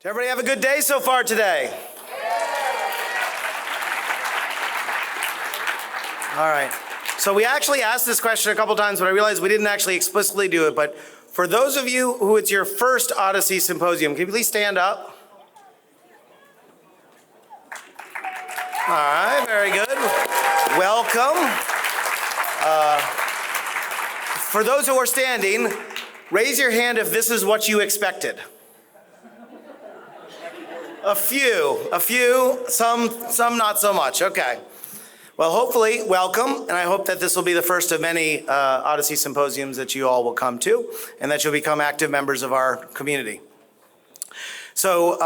Did everybody have a good day so far today? All right. So we actually asked this question a couple times, but I realized we didn't actually explicitly do it. But for those of you who it's your first OHDSI Symposium, can you please stand up? All right, very good. Welcome. For those who are standing, raise your hand if this is what you expected. A few, some not so much. Okay. Well, hopefully, welcome, and I hope that this will be the first of many OHDSI Symposiums that you all will come to, and that you'll become active members of our community. So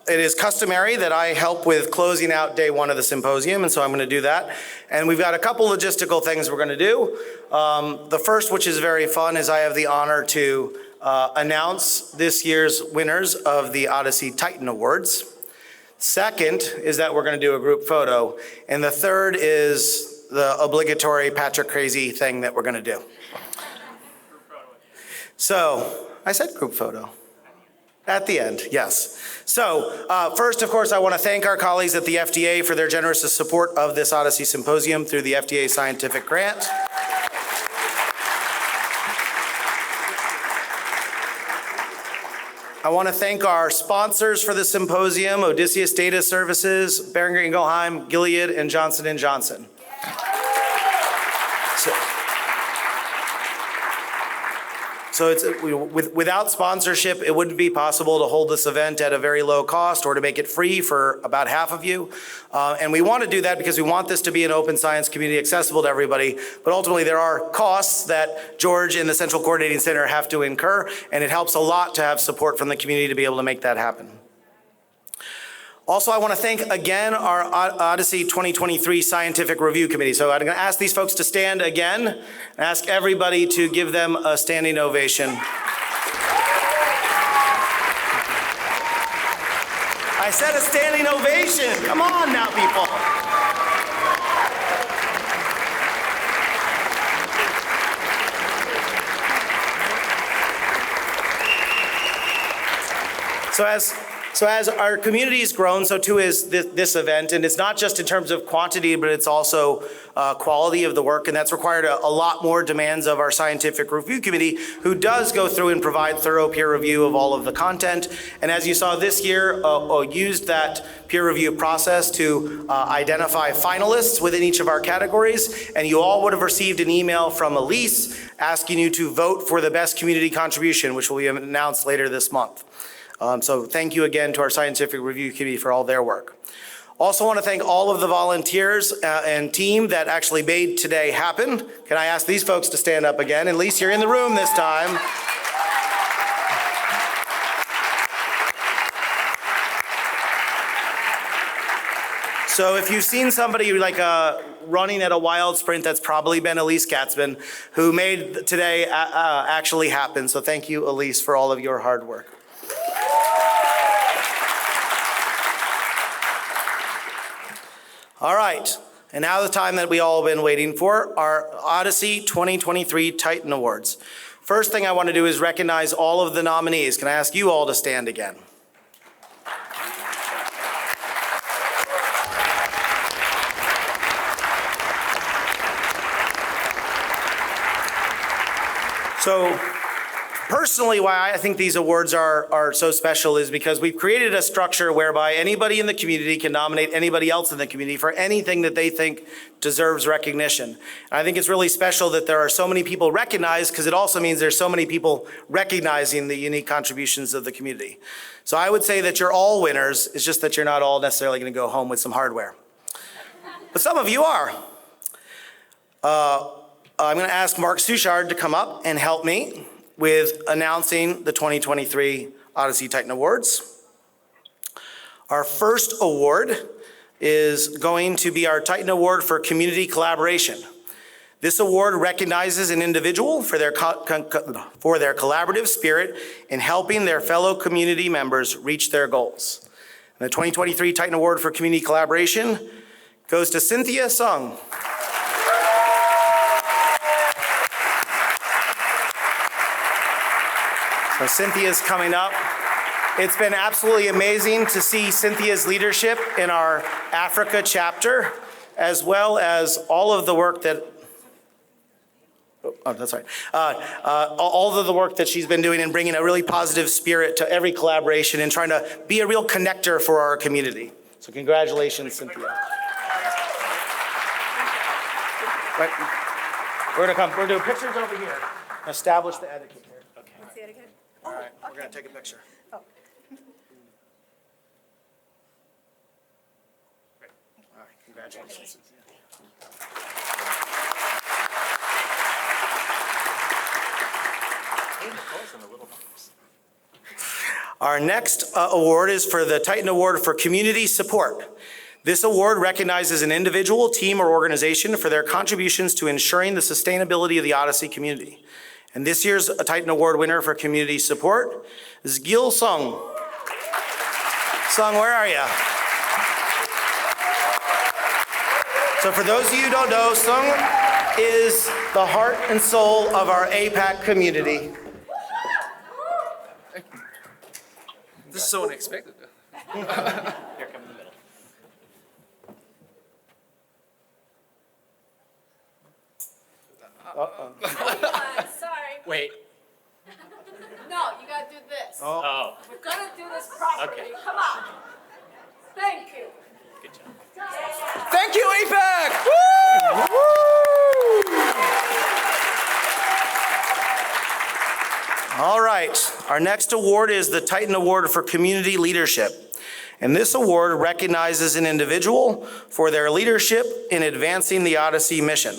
it is customary that I help with closing out day one of the symposium, and so I'm going to do that. And we've got a couple logistical things we're going to do. The first, which is very fun, is I have the honor to announce this year's winners of the OHDSI Titan Awards. Second is that we're going to do a group photo. And the third is the obligatory Patrick Crazy thing that we're going to do. So I said group photo. At the end, yes. So first, of course, I want to thank our colleagues at the FDA for their generous support of this OHDSI Symposium through the FDA Scientific Grant. I want to thank our sponsors for the symposium, Odysseus Data Services, Boehringer Ingelheim, Gilead, and Johnson & Johnson. So it's, without sponsorship, it wouldn't be possible to hold this event at a very low cost or to make it free for about half of you. And we want to do that because we want this to be an open science community accessible to everybody. But ultimately, there are costs that George and the Central Coordinating Center have to incur, and it helps a lot to have support from the community to be able to make that happen. Also, I want to thank again our OHDSI 2023 Scientific Review Committee. So I'm going to ask these folks to stand again and ask everybody to give them a standing ovation. I said a standing ovation. Come on now, people. So as our community has grown, so too is this event. And it's not just in terms of quantity, but it's also quality of the work. And that's required a lot more demands of our scientific review committee, who does go through and provide thorough peer review of all of the content. And as you saw this year, used that peer review process to identify finalists within each of our categories. And you all would have received an email from Elise asking you to vote for the best community contribution, which will be announced later this month. So thank you again to our Scientific Review Committee for all their work. Also want to thank all of the volunteers and team that actually made today happen. Can I ask these folks to stand up again? At least you're in the room this time. So if you've seen somebody like running at a wild sprint, that's probably been Elise Katzman, who made today actually happen. So thank you, Elise, for all of your hard work. All right, and now the time that we all have been waiting for, our OHDSI 2023 Titan Awards. First thing I want to do is recognize all of the nominees. Can I ask you all to stand again? So, personally, why I think these awards are so special is because we've created a structure whereby anybody in the community can nominate anybody else in the community for anything that they think deserves recognition. And I think it's really special that there are so many people recognized, because it also means there's so many people recognizing the unique contributions of the community. So I would say that you're all winners. It's just that you're not all necessarily going to go home with some hardware. But some of you are. I'm going to ask Mark Suchard to come up and help me with announcing the 2023 OHDSI Titan Awards. Our first award is going to be our Titan Award for Community Collaboration. This award recognizes an individual for their collaborative spirit in helping their fellow community members reach their goals. And the 2023 Titan Award for Community Collaboration goes to Cynthia Sung. So Cynthia's coming up. It's been absolutely amazing to see Cynthia's leadership in our Africa chapter, as well as all of the work that, that's right. All of the work that she's been doing and bringing a really positive spirit to every collaboration and trying to be a real connector for our community. So congratulations, Cynthia. Right. We're gonna do pictures over here. Establish the etiquette here. Okay. What's the etiquette? All right, we're gonna take a picture. Oh. All right, congratulations. Our next award is for the Titan Award for Community Support. This award recognizes an individual, team, or organization for their contributions to ensuring the sustainability of the Odyssey community. And this year's Titan Award winner for community support is Gil Sung. Sung, where are you? So for those of you who don't know, Sung is the heart and soul of our APAC community. This is so unexpected. Here, come in the middle. Sorry. Wait. No, you gotta do this. Oh, We're gonna do this properly. Okay. Come on. Thank you. good job. Thank you, APAC! All right, our next award is the Titan Award for Community Leadership. And this award recognizes an individual for their leadership in advancing the Odyssey mission.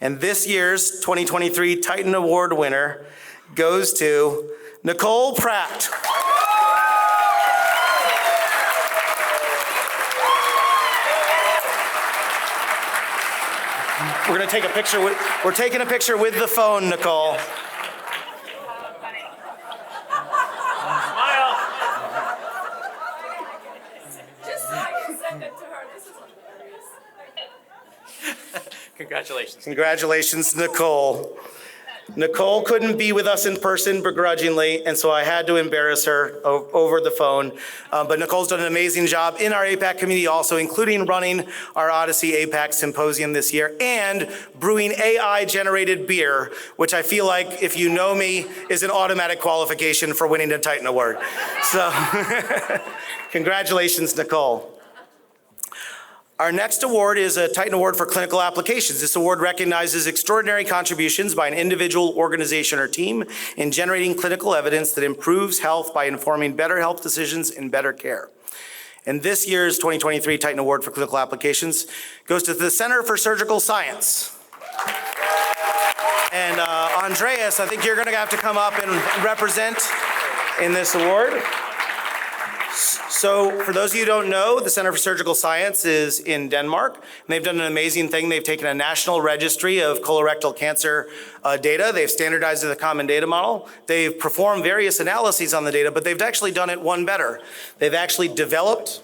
And this year's 2023 Titan Award winner goes to Nicole Pratt. We're gonna take a picture with, we're taking a picture with the phone, Nicole. Smile. Just so I can send it to her. This is hilarious. Congratulations. Congratulations, Nicole. Nicole couldn't be with us in person begrudgingly, and so I had to embarrass her over the phone. But Nicole's done an amazing job in our APAC community also, including running our Odyssey APAC Symposium this year and brewing AI-generated beer, which I feel like, if you know me, is an automatic qualification for winning a Titan Award. So congratulations, Nicole. Our next award is a Titan Award for Clinical Applications. This award recognizes extraordinary contributions by an individual, organization, or team in generating clinical evidence that improves health by informing better health decisions and better care. And this year's 2023 Titan Award for Clinical Applications goes to the Center for Surgical Science. And Andreas, I think you're gonna have to come up and represent in this award. So for those of you who don't know, the Center for Surgical Science is in Denmark, and they've done an amazing thing. They've taken a national registry of colorectal cancer data. They've standardized the common data model. They've performed various analyses on the data, but they've actually done it one better. They've actually developed,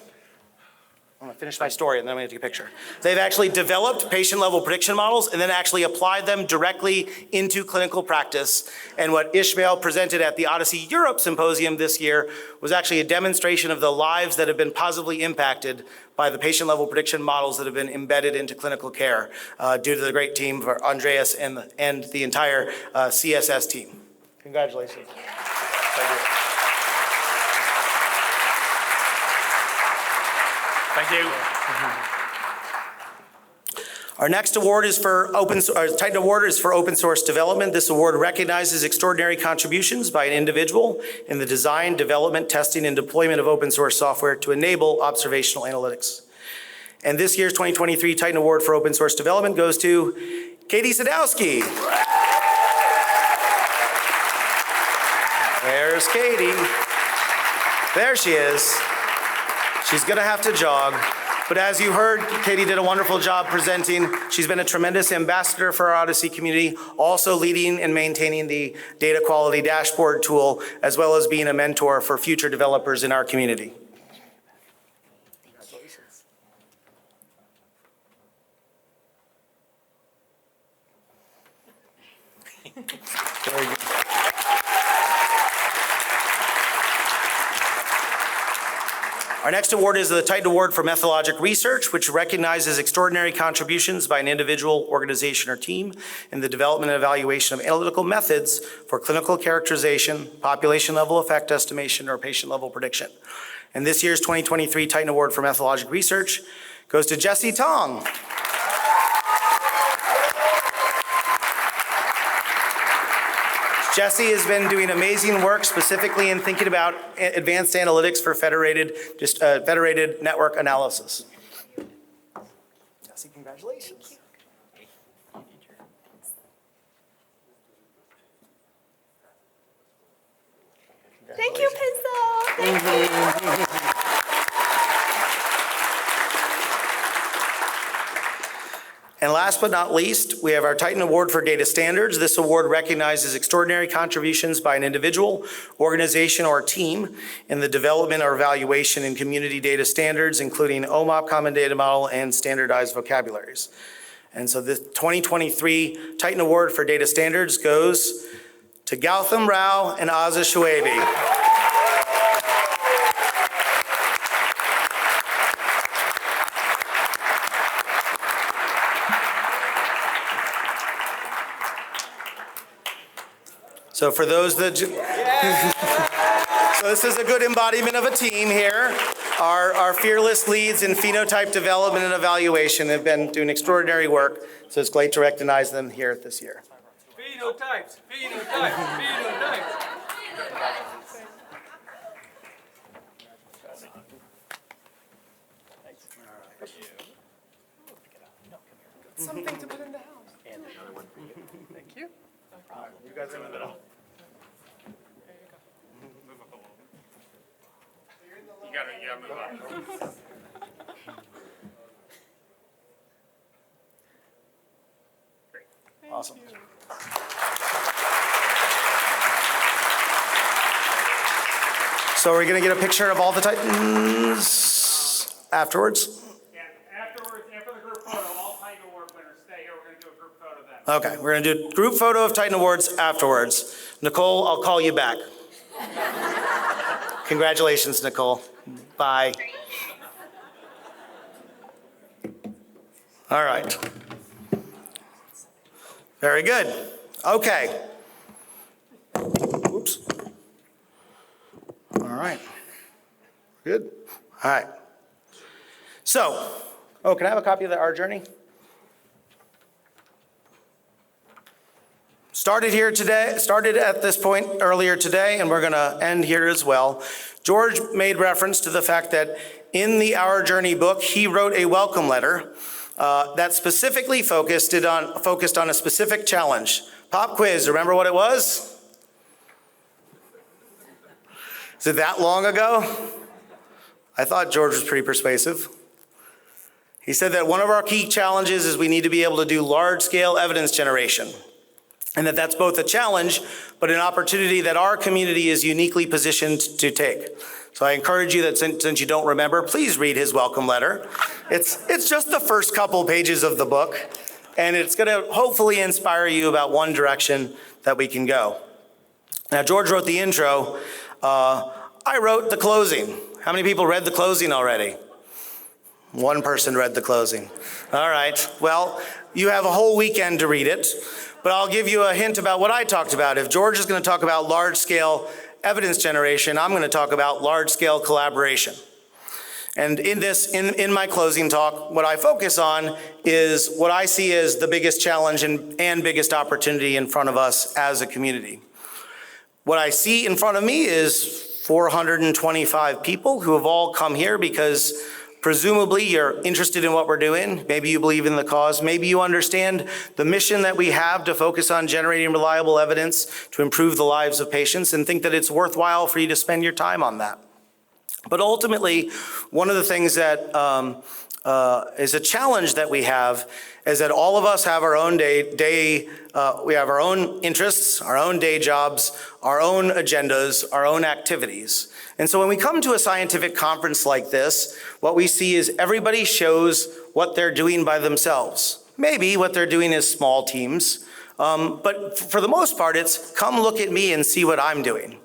I'm gonna finish my story and then I'm gonna take a picture. They've actually developed patient-level prediction models and then actually applied them directly into clinical practice. And what Ishmael presented at the Odyssey Europe Symposium this year was actually a demonstration of the lives that have been positively impacted by the patient-level prediction models that have been embedded into clinical care due to the great team for Andreas and the entire CSS team. Congratulations. Thank you. Thank you. Our next award is for Titan Award is for open source development. This award recognizes extraordinary contributions by an individual in the design, development, testing, and deployment of open source software to enable observational analytics. And this year's 2023 Titan Award for open source development goes to Katie Sadowski. There's Katie. There she is. She's gonna have to jog. But as you heard, Katie did a wonderful job presenting. She's been a tremendous ambassador for our Odyssey community, also leading and maintaining the data quality dashboard tool, as well as being a mentor for future developers in our community. Congratulations. Very good. Our next award is the Titan Award for Methodologic Research, which recognizes extraordinary contributions by an individual, organization, or team in the development and evaluation of analytical methods for clinical characterization, population-level effect estimation, or patient-level prediction. And this year's 2023 Titan Award for Methodologic Research goes to Jesse Tong. Jesse has been doing amazing work specifically in thinking about advanced analytics for federated network analysis. Jesse, congratulations. Thank you, Pencil. Thank you. And last but not least, we have our Titan Award for Data Standards. This award recognizes extraordinary contributions by an individual, organization, or team in the development or evaluation in community data standards, including OMOP Common Data Model and standardized vocabularies. And so the 2023 Titan Award for Data Standards goes to Gautam Rao and Azza Shuabi. So for those that, so this is a good embodiment of a team here. Our fearless leads in phenotype development and evaluation have been doing extraordinary work. So it's great to recognize them here this year. Phenotypes, phenotypes, phenotypes. Something to put in the house. And another one for you. Thank you. You guys are in the middle. Move up a little bit. You gotta move up. Great. Awesome. So we're gonna get a picture of all the Titans afterwards? Yeah, afterwards, after the group photo, all Titan Award winners stay here. We're gonna do a group photo then. Okay, we're gonna do a group photo of Titan Awards afterwards. Nicole, I'll call you back. Congratulations, Nicole. Bye. All right. Very good. Okay. Oops. All right. Good. All right. So, can I have a copy of Our Journey? Started at this point earlier today, and we're going to end here as well. George made reference to the fact that in the Our Journey book, he wrote a welcome letter that specifically focused on a specific challenge. Pop quiz, remember what it was? Is it that long ago? I thought George was pretty persuasive. He said that one of our key challenges is we need to be able to do large-scale evidence generation. And that's both a challenge, but an opportunity that our community is uniquely positioned to take. So I encourage you that since you don't remember, please read his welcome letter. It's just the first couple pages of the book, and it's gonna hopefully inspire you about one direction that we can go. Now, George wrote the intro. I wrote the closing. How many people read the closing already? One person read the closing. All right, well, you have a whole weekend to read it. But I'll give you a hint about what I talked about. If George is going to talk about large-scale evidence generation, I'm going to talk about large-scale collaboration. And in my closing talk, what I focus on is what I see as the biggest challenge and biggest opportunity in front of us as a community. What I see in front of me is 425 people who have all come here because presumably you're interested in what we're doing. Maybe you believe in the cause. Maybe you understand the mission that we have to focus on generating reliable evidence to improve the lives of patients and think that it's worthwhile for you to spend your time on that. But ultimately, one of the things that is a challenge that we have is that all of us have our own we have our own interests, our own day jobs, our own agendas, our own activities. And so when we come to a scientific conference like this, what we see is everybody shows what they're doing by themselves. Maybe what they're doing is small teams, but for the most part, it's come look at me and see what I'm doing.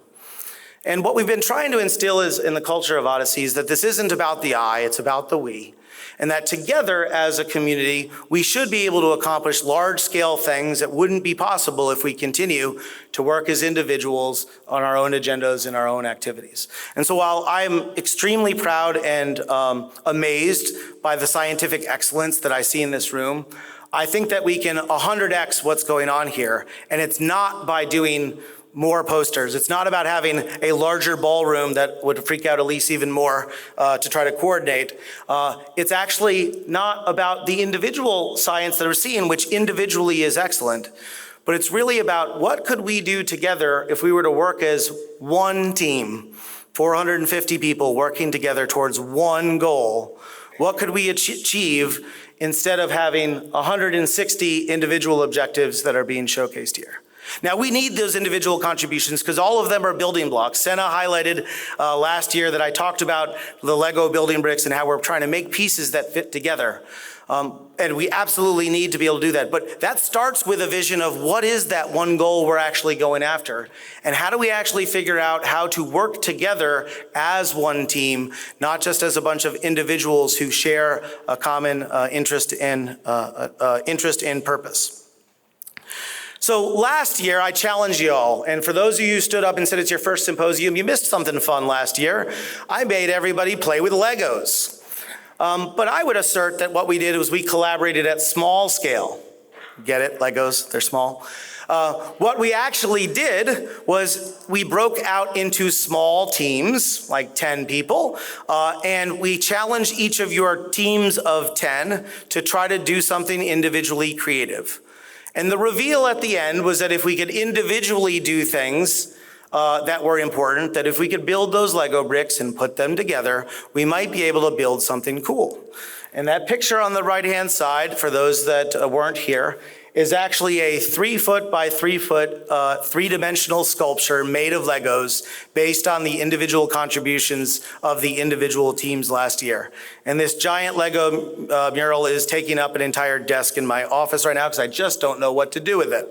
And what we've been trying to instill is in the culture of Odyssey is that this isn't about the I, it's about the we. And that together as a community, we should be able to accomplish large-scale things that wouldn't be possible if we continue to work as individuals on our own agendas and our own activities. And so while I'm extremely proud and amazed by the scientific excellence that I see in this room, I think that we can 100x what's going on here. And it's not by doing more posters. It's not about having a larger ballroom that would freak out Elise even more to try to coordinate. It's actually not about the individual science that we're seeing, which individually is excellent, but it's really about what could we do together if we were to work as one team, 450 people working together towards one goal. What could we achieve instead of having 160 individual objectives that are being showcased here? Now, we need those individual contributions because all of them are building blocks. Senna highlighted last year that I talked about the Lego building bricks and how we're trying to make pieces that fit together. And we absolutely need to be able to do that. But that starts with a vision of what is that one goal we're actually going after? And how do we actually figure out how to work together as one team, not just as a bunch of individuals who share a common interest in purpose? So last year, I challenged you all, and for those of you who stood up and said it's your first symposium, you missed something fun last year. I made everybody play with Legos. But I would assert that what we did was we collaborated at small scale. Get it? Legos, they're small. What we actually did was we broke out into small teams, like 10 people, and we challenged each of your teams of 10 to try to do something individually creative. And the reveal at the end was that if we could individually do things that were important, that if we could build those Lego bricks and put them together, we might be able to build something cool. And that picture on the right-hand side, for those that weren't here, is actually a 3-foot by 3-foot, three-dimensional sculpture made of Legos based on the individual contributions of the individual teams last year. And this giant Lego mural is taking up an entire desk in my office right now because I just don't know what to do with it.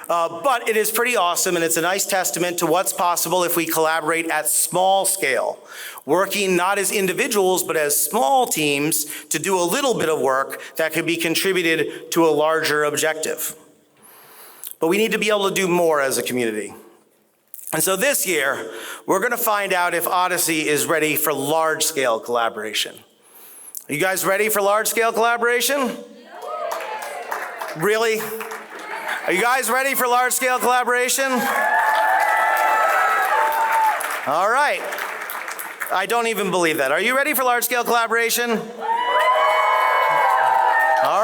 But it is pretty awesome, and it's a nice testament to what's possible if we collaborate at small scale, working not as individuals, but as small teams to do a little bit of work that could be contributed to a larger objective. But we need to be able to do more as a community. And so this year, we're going to find out if Odyssey is ready for large-scale collaboration. Are you guys ready for large-scale collaboration? Really? Are you guys ready for large-scale collaboration? All right. I don't even believe that. Are you ready for large-scale collaboration? All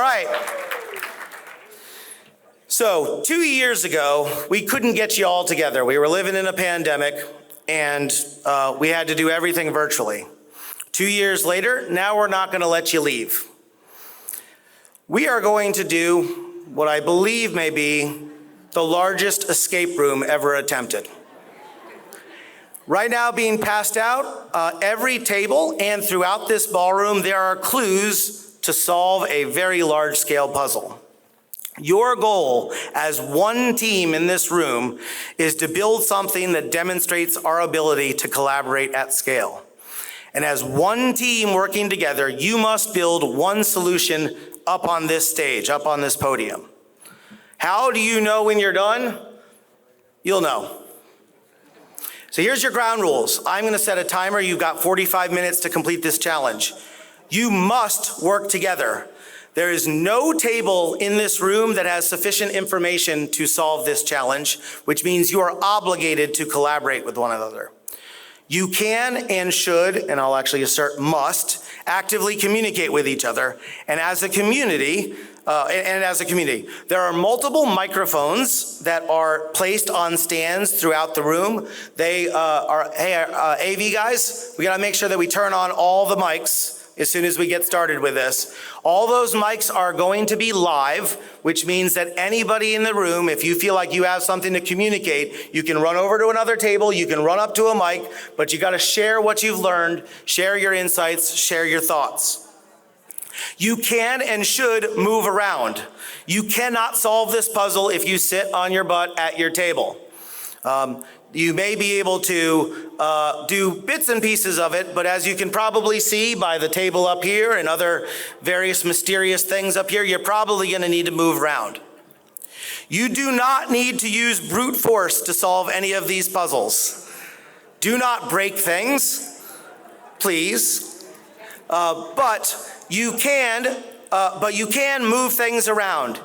right. So 2 years ago, we couldn't get you all together. We were living in a pandemic, and we had to do everything virtually. 2 years later, now we're not going to let you leave. We are going to do what I believe may be the largest escape room ever attempted. Right now being passed out, every table and throughout this ballroom, there are clues to solve a very large-scale puzzle. Your goal as one team in this room is to build something that demonstrates our ability to collaborate at scale. And as one team working together, you must build one solution up on this stage, up on this podium. How do you know when you're done? You'll know. So here's your ground rules. I'm going to set a timer. You've got 45 minutes to complete this challenge. You must work together. There is no table in this room that has sufficient information to solve this challenge, which means you are obligated to collaborate with one another. You can and should, and I'll actually assert must, actively communicate with each other. And as a community, there are multiple microphones that are placed on stands throughout the room. They AV guys, we gotta make sure that we turn on all the mics as soon as we get started with this. All those mics are going to be live, which means that anybody in the room, if you feel like you have something to communicate, you can run over to another table, you can run up to a mic, but you gotta share what you've learned, share your insights, share your thoughts. You can and should move around. You cannot solve this puzzle if you sit on your butt at your table. You may be able to do bits and pieces of it, but as you can probably see by the table up here and other various mysterious things up here, you're probably going to need to move around. You do not need to use brute force to solve any of these puzzles. Do not break things, please. But you can move things around.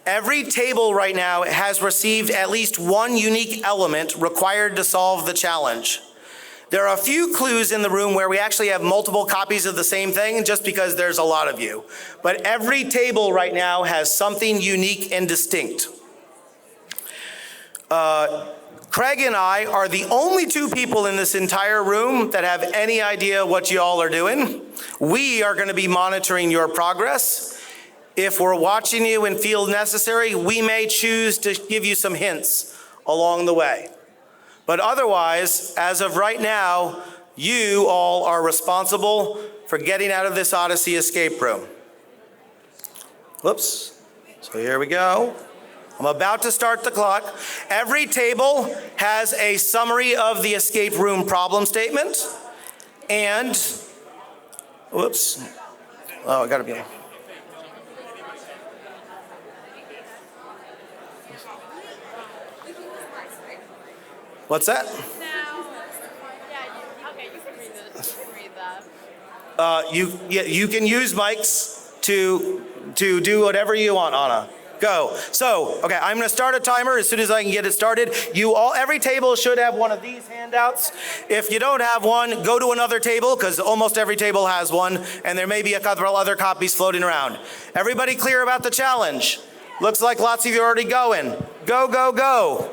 Every table right now has received at least one unique element required to solve the challenge. There are a few clues in the room where we actually have multiple copies of the same thing just because there's a lot of you. But every table right now has something unique and distinct. Craig and I are the only two people in this entire room that have any idea what you all are doing. We are going to be monitoring your progress. If we're watching you and feel necessary, we may choose to give you some hints along the way. But otherwise, as of right now, you all are responsible for getting out of this Odyssey escape room. Whoops. So here we go. I'm about to start the clock. Every table has a summary of the escape room problem statement. And, whoops. Oh, I gotta be on. What's that? Okay, you can read that. You can use mics to do whatever you want, Anna. Go. So, okay, I'm going to start a timer as soon as I can get it started. Every table should have one of these handouts. If you don't have one, go to another table because almost every table has one, and there may be a couple other copies floating around. Everybody clear about the challenge? Looks like lots of you are already going. Go, go, go.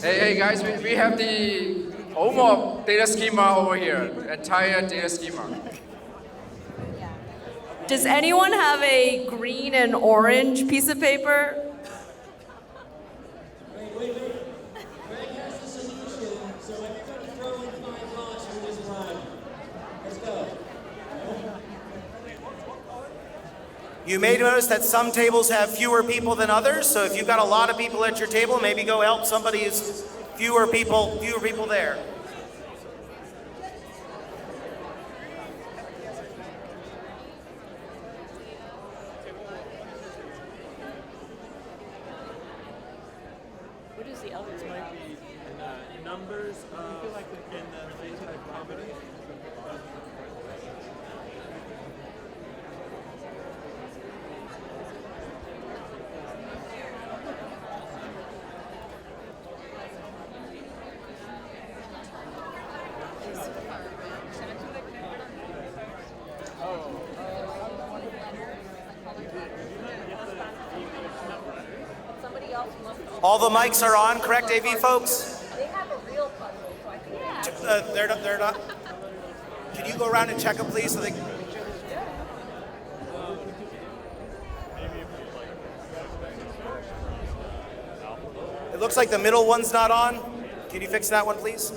Hey guys, we have the OMO data schema over here, entire data schema. Does anyone have a green and orange piece of paper? You may notice that some tables have fewer people than others, so if you've got a lot of people at your table, maybe go help somebody who's fewer people there. What is the other? Might be in numbers in the phase type property. All the mics are on, correct, AV folks? They have a real puzzle, so I think. They're not. Can you go around and check them, please? So they can... It looks like the middle one's not on. Can you fix that one, please?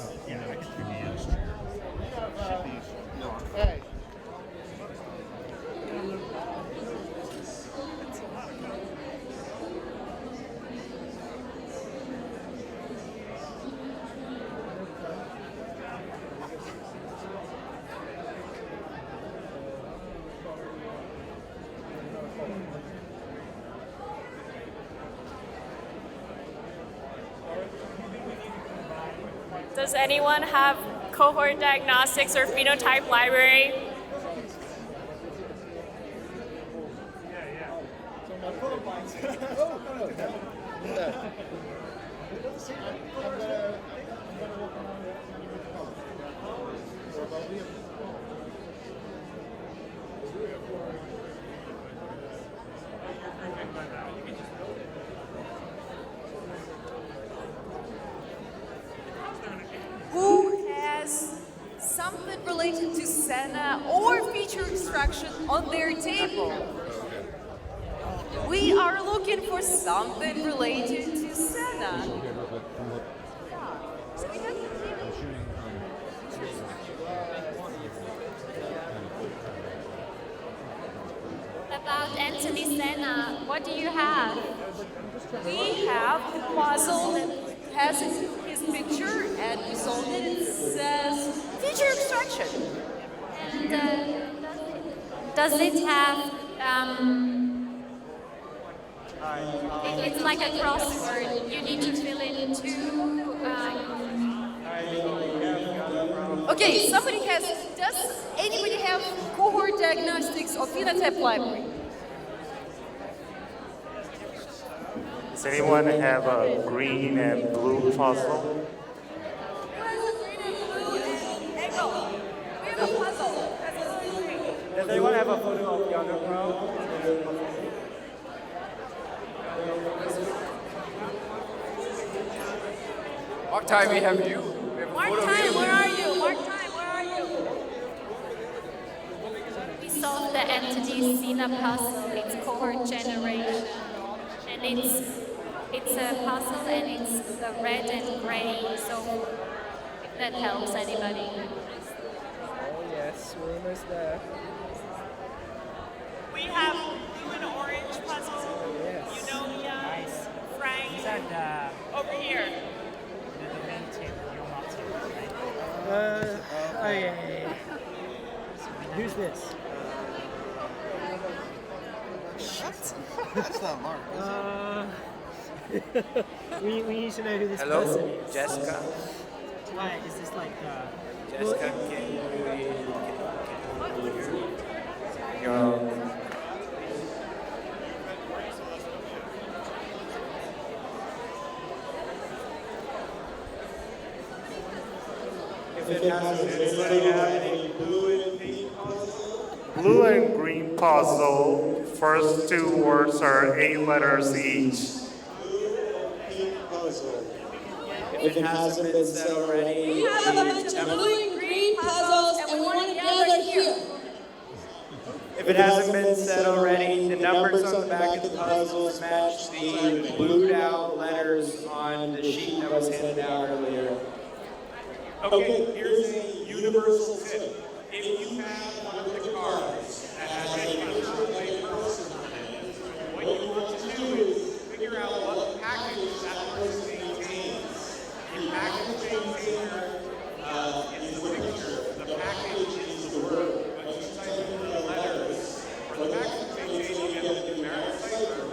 Does anyone have cohort diagnostics or phenotype library? Who has related to Senna or feature extraction on their table. We are looking for something related to Senna. So we have About Anthony Senna, what do you have? We have a puzzle that has his picture, and we sold it. It says feature extraction. And does it have, it's like a crossword. You need to fill in two, Okay, does anybody have cohort diagnostics or phenotype library? Does anyone have a green and blue puzzle? Does anyone have a photo of the other pro? Mark time, we have you. We have a Mark photo of Time, you. where are you? Mark Time, where are you? we solved the entity Sina puzzle. It's cohort generation. And it's a puzzle and it's the red and gray. So if that helps anybody. Oh yes, we're almost there. We have blue and orange puzzle. Yes. Eunomia, Frank, over here. Oh yeah. Who's this? That's not Mark. We need to know who this Hello? person is. Jessica. Why is this like Jessica, Blue and green puzzle. First two words are 8 letters each. If it hasn't been said already, We have a bunch of blue and green puzzles, and we want to gather here. if it hasn't been said already, the numbers on the back of the puzzles match the blued out letters on the sheet that was handed out earlier. Okay, here's a universal tip. If you have one of the cards that has a counterplay person on it, what you want to do is figure out what package that person maintains. The package maintainer is the picture, the package is the word. But you type in the letters for the package maintainer, you have the numeric cipher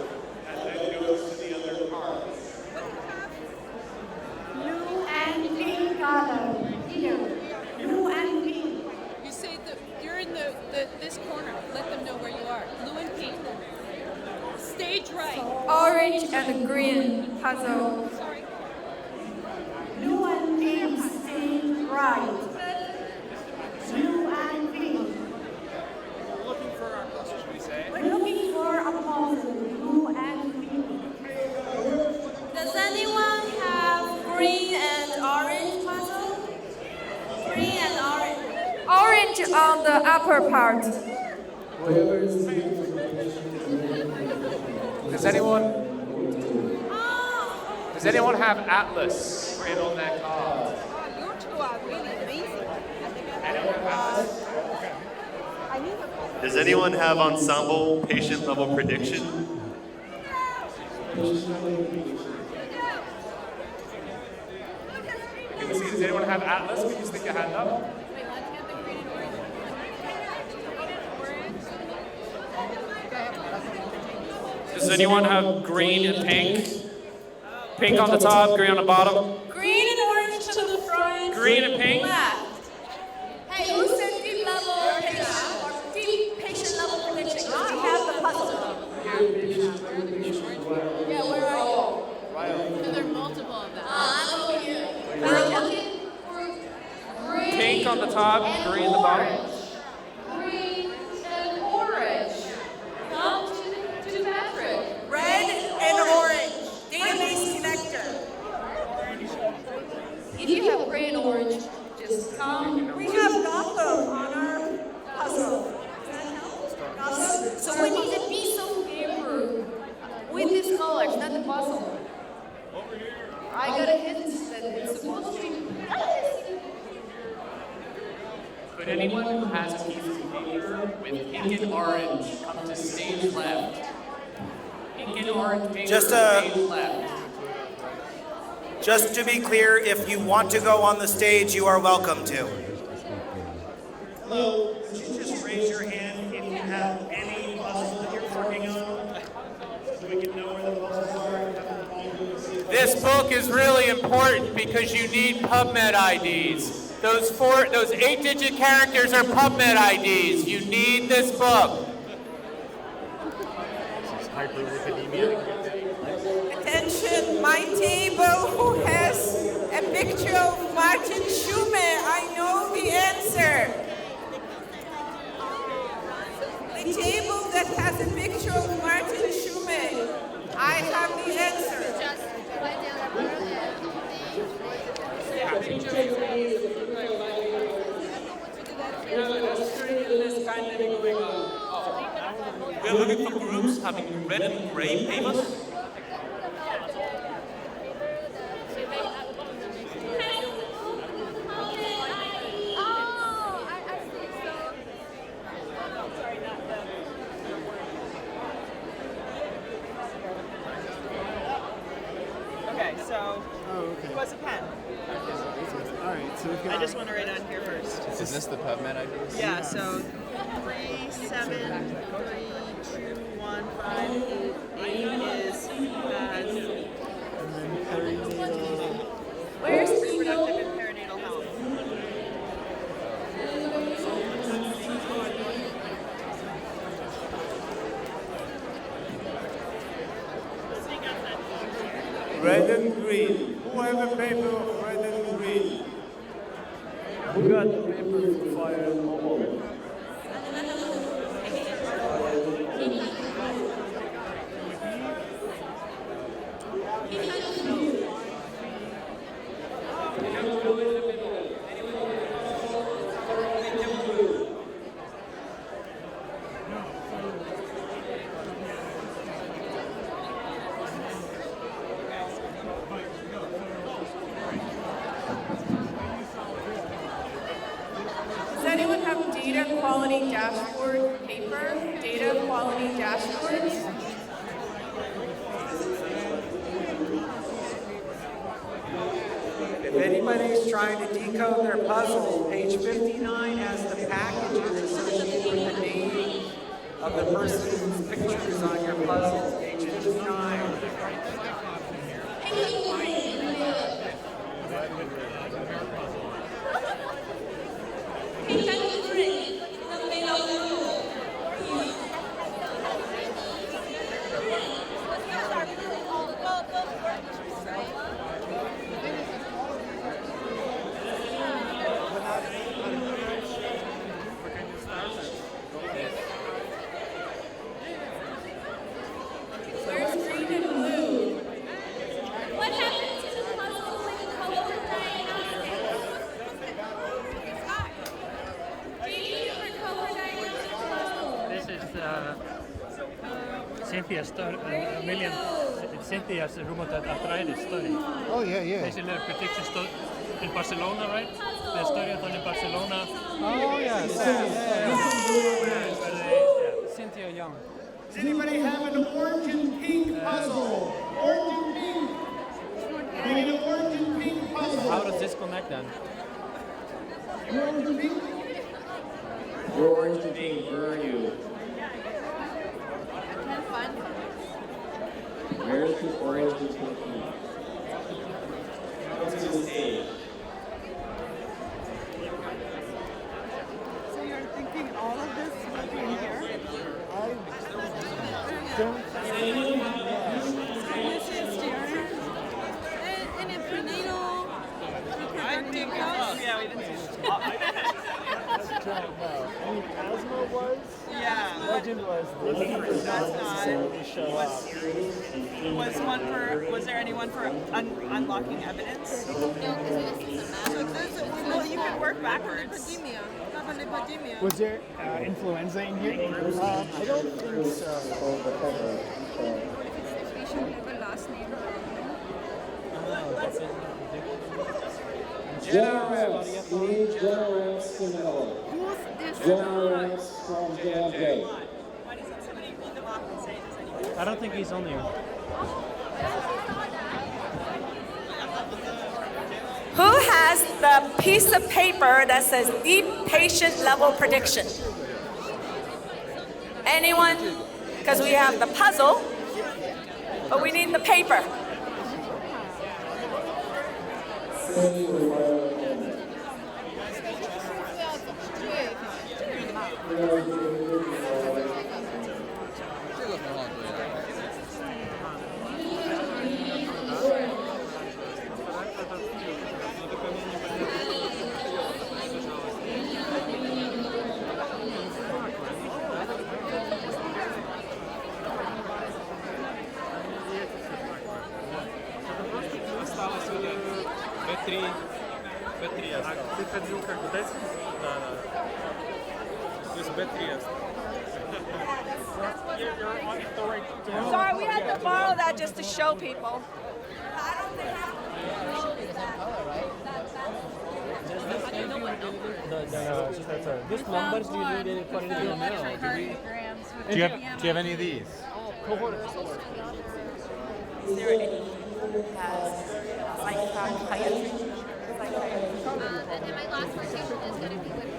that then goes to the other cards. Blue and pink color. Here. Blue and pink. You say that you're in this corner. Let them know where you are. Blue and pink. Stage right. Orange and green puzzle. Sorry. Blue and pink stay right. Blue and pink. We're looking for our puzzle, should we say? We're looking for a puzzle. Blue and pink. Does anyone have green and orange puzzle? Green and orange. Orange on the upper part. Does anyone have Atlas written on their card? You two are really amazing. Anyone have Atlas? Does anyone have ensemble patient level prediction? Can we see, does anyone have Atlas? Can you stick your hand up? Does anyone have green and pink? Pink on the top, green on the bottom. Green and orange to the front. Green and pink. Left. Hey, who said deep level prediction or deep patient level prediction? I have the puzzle. Yeah, where are you? There are multiple of them. I'm over here. We're looking for green. Pink on the top, green on the bottom. Green and orange. Come to Patrick. Red and orange. Database connector. If you have gray and orange, just come. We have got them. So we need a piece of paper with these colors, not the puzzle. I got a hint that it's supposed to be. Could anyone who has a piece of paper with pink and orange come to stage left? Pink and orange paper, stage left. Just to be clear, if you want to go on the stage, you are welcome to. Hello, could you just raise your hand if you have any puzzle that you're working on? So we can know where the puzzles are. This book is really important because you need PubMed IDs. Those 8-digit characters are PubMed IDs. You need this book. Attention, my table who has a picture of Martin Schumann. I know the answer. The table that has a picture of Martin Schumann. I have the answer. We're looking for groups having red and gray papers. Okay, so who has a pen? Alright, so we've got... I just want to write on here first. Is this the PubMed IDs? Yeah, so 3, 7, 3, 2, 1, 5, 8 is And then perinatal... Where's reproductive and perinatal health. Red and green. Who have a paper of red and green? Who got the paper for fire and mobile? Does anyone have data quality dashboard paper? Data quality dashboards? If anybody's trying to decode their puzzle, page 59 has the packages associated with the name of the person whose picture is on your puzzle. Page 59. Where's green and blue? What happened to the puzzle with color diagnostics? Do you use for color diagnostics puzzle? This is Cynthia's story, Cynthia's rheumatoid arthritis study. Oh, yeah. Basically, a prediction in Barcelona, right? The study in Barcelona. Oh, yeah. Cynthia Young. Does anybody have an orange and pink puzzle? Orange and pink. We need an orange and pink puzzle. How does this connect then? Orange and pink. Orange and pink, where are you? I can't find it. Where's the orange and pink? What's the stage? So you're thinking all of this will be here? This is steering. And in prenatal, reproductive health. Yeah, we didn't see Asthma was? Yeah. Legend was the That's not. show up. Was there anyone for unlocking evidence? No, because this is a math. Well, you could work backwards. Lipidemia. How Was there influenza in here? I don't think so. General reps, we need general reps to know. General reps from JFJ. I don't think he's on there. Who has the piece of paper that says deep patient level prediction? Anyone? Because we have the puzzle, but we need the paper. Sorry, we had to borrow that just to show people. This numbers do you need any for anything now? Do you have any of these? And my last rotation is going to be with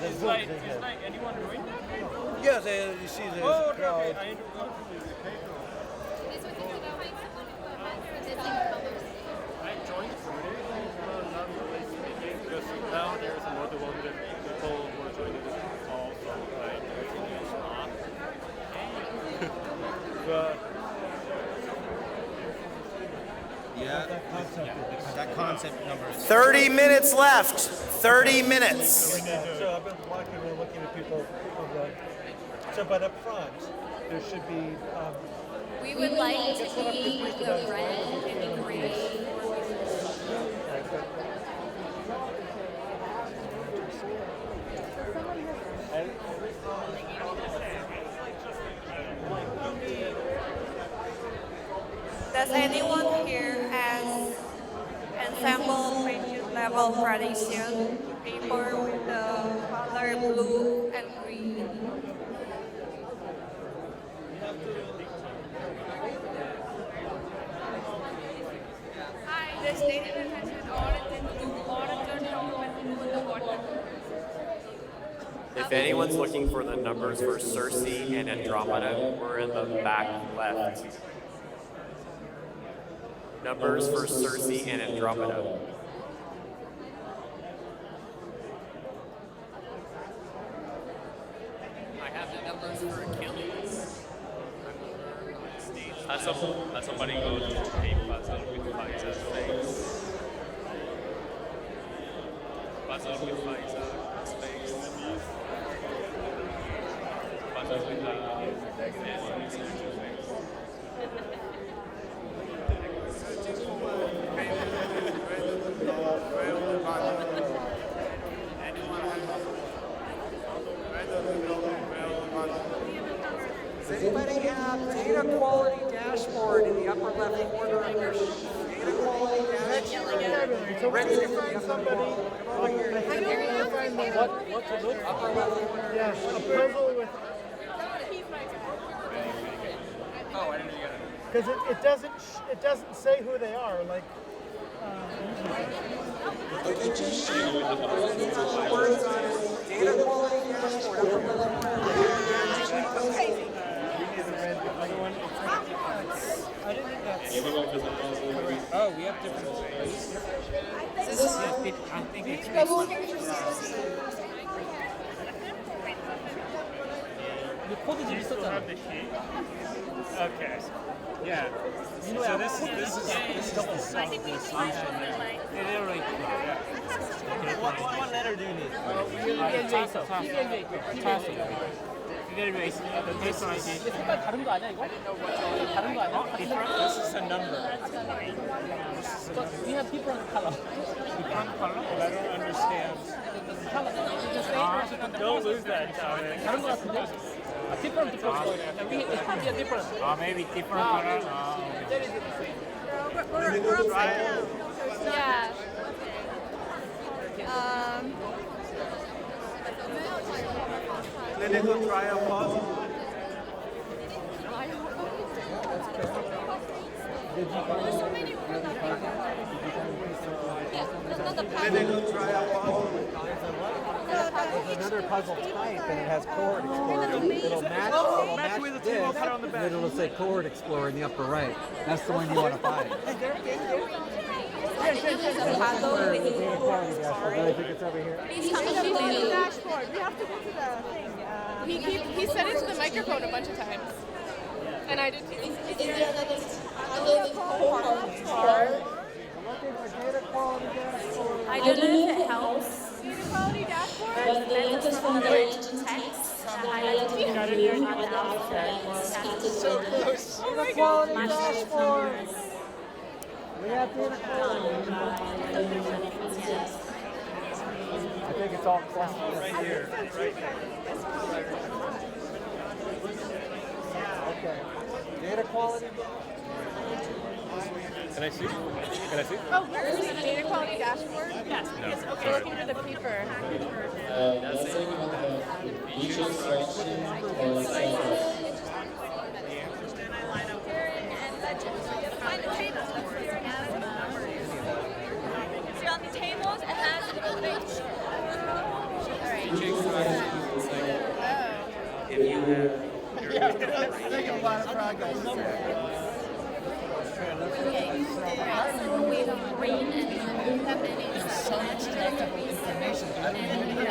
Is like anyone doing that? Yes, you see the crowd. I joined Friday, not really speaking, because now there's more devoted people who are joining this call from like everything off. But Yeah, that concept number. 30 minutes left. 30 minutes. so I've been walking and looking at people. But up front, there should be. We would like to be the red and the green. Does anyone here has ensemble patient level prediction paper with the color blue and green? Hi, the statement has an orange and blue, orange on top and blue on the bottom. If anyone's looking for the numbers for Circe and Andromeda, we're in the back left. Numbers for Circe and Andromeda. I have the numbers for Achilles. As somebody goes to a puzzle with Pfizer's face. Puzzle with Pfizer's face. Puzzle with Does anybody have data quality dashboard in the upper left corner of your data quality dashboard? Ready to find somebody over here. What to look for? Upper left corner. Yes, a puzzle with. Oh, I didn't get it. Because it doesn't say who they are. Like. Okay, just show words on it. Data quality dashboard. Upper left corner. I didn't think that's. Oh, we have different. I think it's. You Do you still have the key? Okay. Yeah. So this is the solution there. What letter do you need? This one I see. This is a number. We have different color. Different color? I don't understand. Don't lose that, Dominic. Different color. We have different. Maybe different color. We're upside down. Yeah. Clinical trial puzzle. Clinical trial puzzle. Another puzzle type, and it has Cohort Explorer. It'll match with the this, table, put it on the and back. then it'll say Cohort Explorer in the upper right. That's the one you want to find. Where is the data quality dashboard? I think it's over here. Please come to the Dashboard. We have to go to the thing. He said it to the microphone a bunch of times, and I did too. I don't know if it helps, Data quality dashboard. but let's just follow the text highlighted in blue on the outside. So close. Data quality dashboard. We have data quality. I think it's all clustered right here. Okay. Data quality. Can I see? Can I see? Oh, here's the data quality dashboard. Yes. Yes. Okay, looking for the paper. Each instruction or cycle. See on the tables, it has Each instruction or cycle. If you have Think about it, progress. Okay, so with green and blue happening, so much information. And we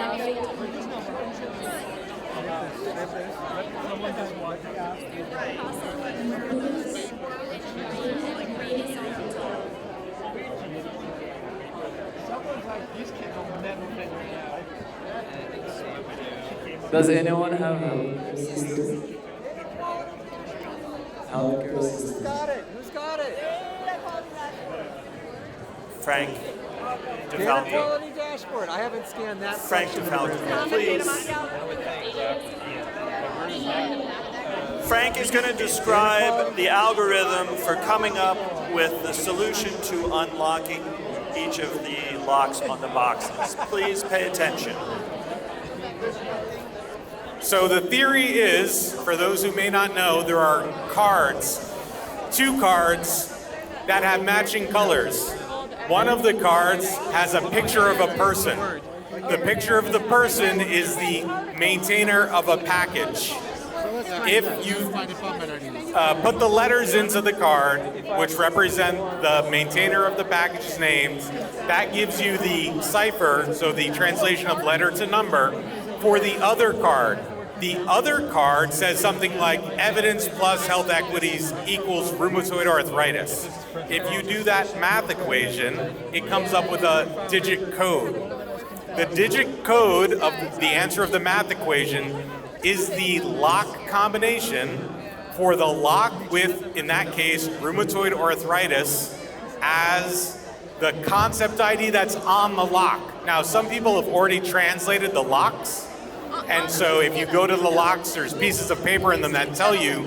Does anyone have healthcare system? Healthcare system. Who's got it? Who's got it? Frank Data DeFalco. quality dashboard. I haven't scanned that. Frank section of the DeFalco, resume. please. Frank is going to describe the algorithm for coming up with the solution to unlocking each of the locks on the boxes. Please pay attention. So the theory is, for those who may not know, there are cards, 2 cards that have matching colors. One of the cards has a picture of a person. The picture of the person is the maintainer of a package. If you put the letters into the card, which represent the maintainer of the package's names, that gives you the cipher, so the translation of letter to number, for the other card. The other card says something like evidence plus health equities equals rheumatoid arthritis. If you do that math equation, it comes up with a digit code. The digit code of the answer of the math equation is the lock combination for the lock with, in that case, rheumatoid arthritis as the concept ID that's on the lock. Now, some people have already translated the locks. And so if you go to the locks, there's pieces of paper in them that tell you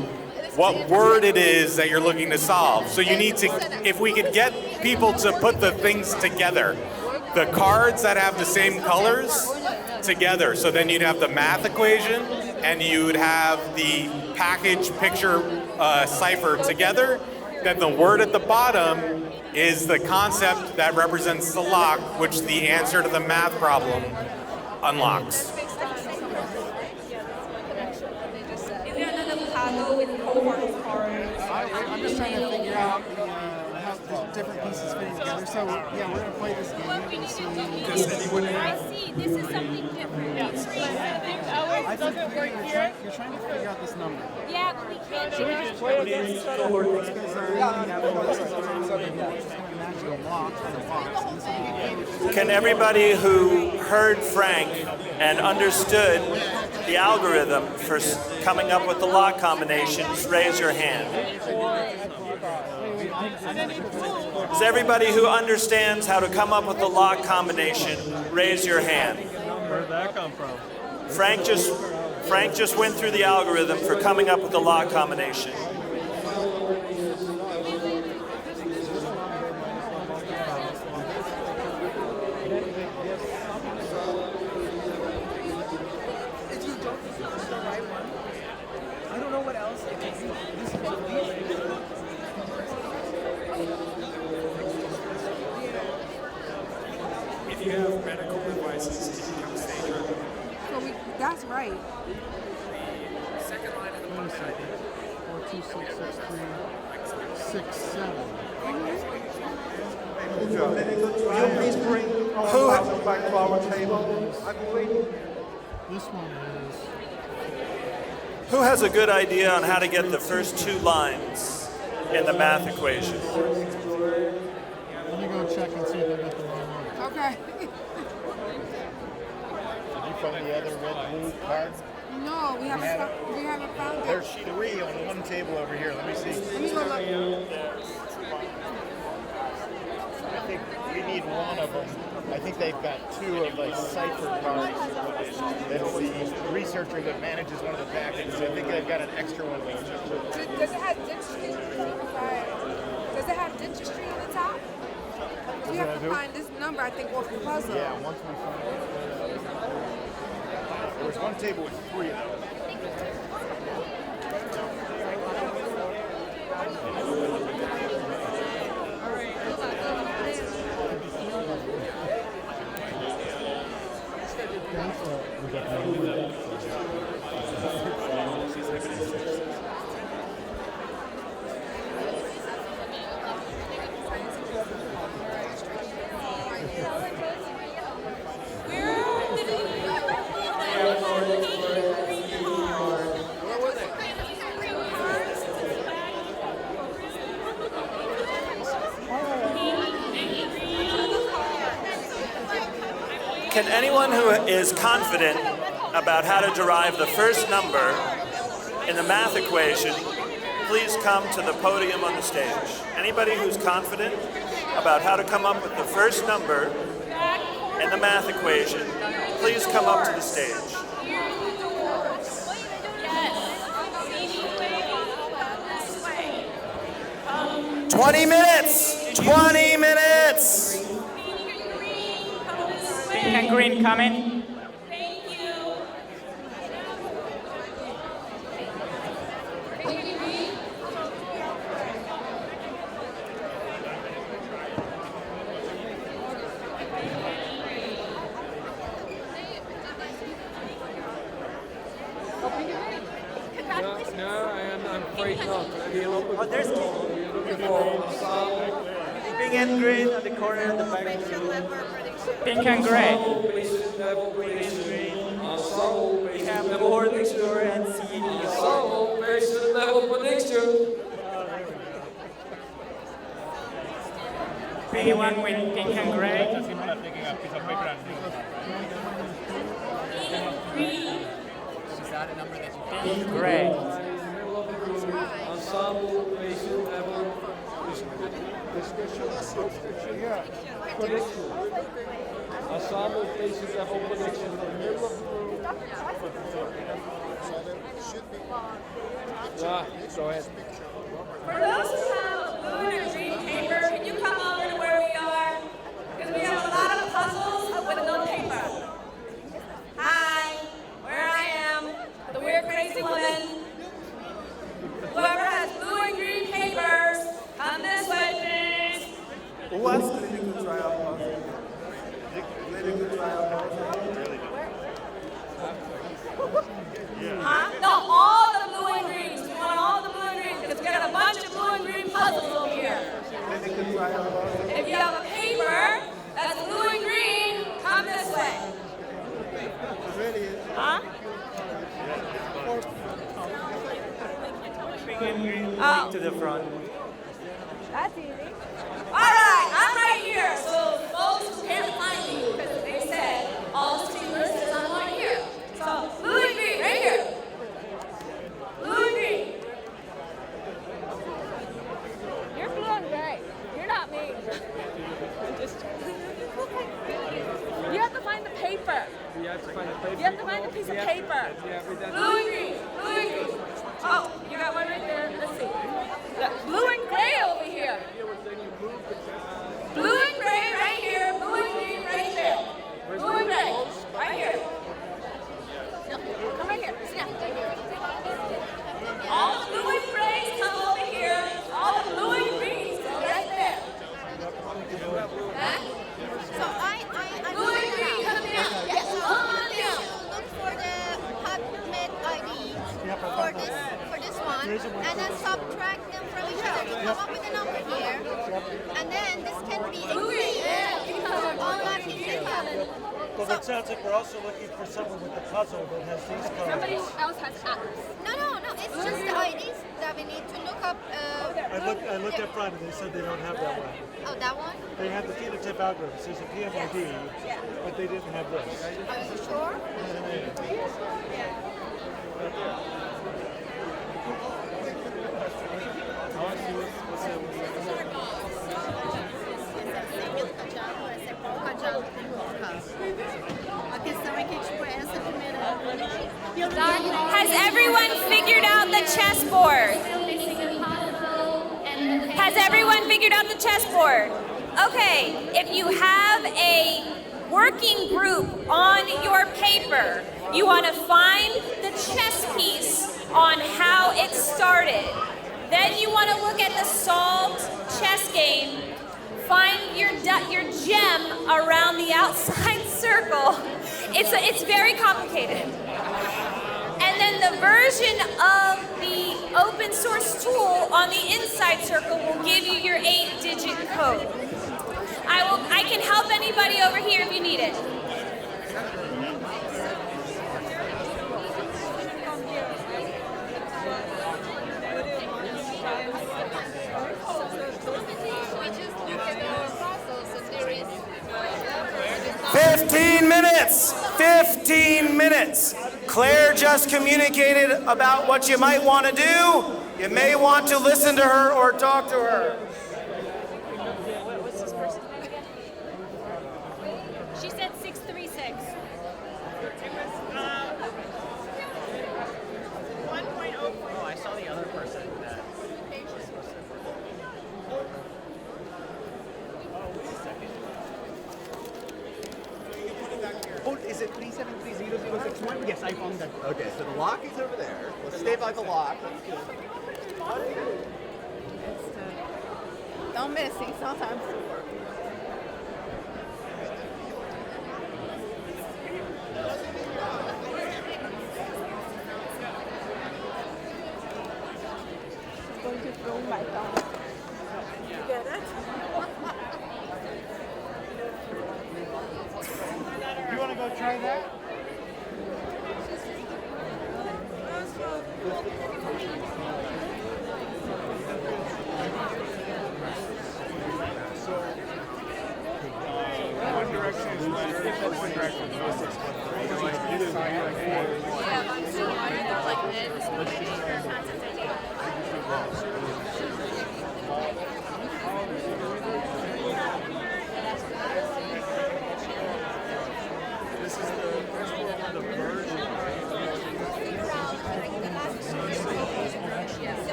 what word it is that you're looking to solve. So you need to, if we could get people to put the things together, the cards that have the same colors together. So then you'd have the math equation and you would have the package picture cipher together. Then the word at the bottom is the concept that represents the lock, which the answer to the math problem unlocks. with cohort cards. I'm just trying to figure out different pieces fitting together. So yeah, we're gonna play this game and see. I see. This is something different. I think you're trying to figure out this number. Yeah, but we can't. Should we just play against each other? Can everybody who heard Frank and understood the algorithm for coming up with the lock combinations raise your hand? Does everybody who understands how to come up with the lock combination raise your hand? Where'd that come from? Frank just went through the algorithm for coming up with the lock combination. I don't know what else it is. If you have medical devices, you can come stage right. So that's right. The second line of the One second. 4, 2, 6, 6, 3, 6, 7. Would you please bring our puzzle back to our table? I'm waiting. This one is. Who has a good idea on how to get the first two lines in the math equation? Let me go check and see if I got the wrong one. Okay. Did you find the other red-blue card? No, we haven't found it. There's three on one table over here. Let me see. Let me go look. I think we need one of them. I think they've got two of like cipher cards. That's the researcher that manages one of the packets. I think they've got an extra one. Does it have dentistry? Does it have dentistry on the top? We have to find this number, I think, off the puzzle. Yeah, once we find it. There was one table with three of those. Can anyone who is confident about how to derive the first number in the math equation please come to the podium on the stage? Anybody who's confident about how to come up with the first number in the math equation, please come up to the stage. 20 minutes! 20 minutes! Pink and green coming. No, I'm afraid not. Oh, there's pink and green at the corner at the back. Pink and gray. We have the board explorer and CEO. Anyone with pink and gray? Pink, gray. Ensemble, patient level, connection. Ensemble, patient level connection. Yeah, go ahead. For those who have blue and green paper, can you come over to where we are? Because we have a lot of puzzles with no paper. Hi, where I am, the weird crazy woman. Whoever has blue and green papers, come this way, please. Who has clinical trial puzzle? Clinical trial puzzle? Huh? No, all the blue and greens. We want all the blue and greens because we got a bunch of blue and green puzzles over here. Clinical trial the front. That's easy. All right, I'm right here. So folks who can't find me because they said all streamers is I'm right here. So blue and green, right here. Blue and green. You're blue and gray. You're not me. You have to find the paper. You have to find the paper. You have to find a piece of paper. Blue and green. Blue and green. Oh, you got one right there. Let's see. Look, blue and gray over here. Blue and gray right here. Blue and green right there. Blue and gray right here. No, come right here. Sit down. All the blue and grays come over here. All the blue and greens go right there. Huh? So Blue and green coming out. Yes, on down. look for the PubMed ID for this one, and then subtract them from each other. You come up with a number here, and then this can be a green because all that is together. Well, that sounds like we're also looking for someone with the puzzle that has these colors. Somebody else has atlas. No, it's just the IDs that we need to look up. I looked up front and they said they don't have that one. Oh, that one? They had the phenotype algorithms. There's a PMID, but they didn't have this. Are you sure? Has everyone figured out the chessboard? Has everyone figured out the chessboard? Okay, if you have a working group on your paper, you want to find the chess piece on how it started. Then you want to look at the solved chess game. Find your gem around the outside circle. It's very complicated. And then the version of the open source tool on the inside circle will give you your 8-digit code. I can help anybody over here if you need it. Minutes. 15 minutes. Claire just communicated about what you might want to do. You may want to listen to her or talk to her. What's this person's name again? She said 636. 1.0. Oh, I saw the other person. Oh, is it 3730061? Yes, I found that. Okay, so the lock is over there. Let's stay by the lock. Don't miss it sometimes. She's going to throw my thumb. You get it? You want to go try that? One direction is letter, one direction is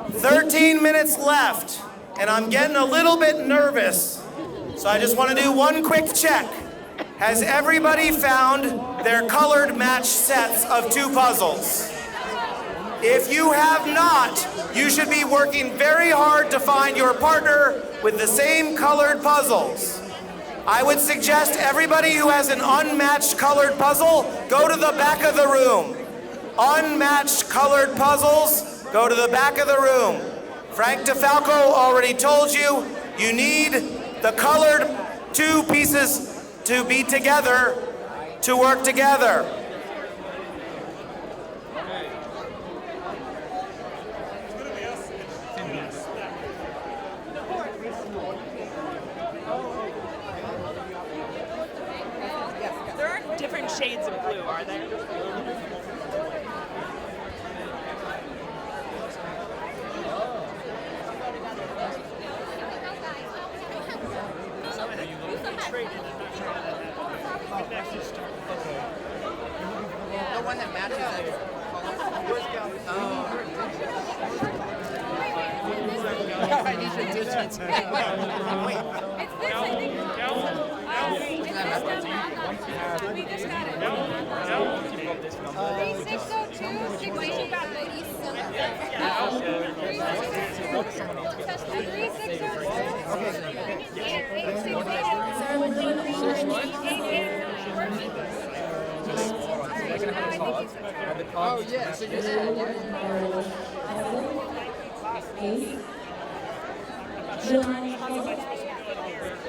13 minutes left, and I'm getting a little bit nervous. So I just want to do one quick check. Has everybody found their colored match sets of 2 puzzles? If you have not, you should be working very hard to find your partner with the same colored puzzles. I would suggest everybody who has an unmatched colored puzzle, go to the back of the room. Unmatched colored puzzles, go to the back of the room. Frank DeFalco already told you, you need the colored two pieces to be together, to work together. There aren't different shades of blue, are there? The one that matches that. I need to do that. We just got it. 3602, Oh, yeah. So you said,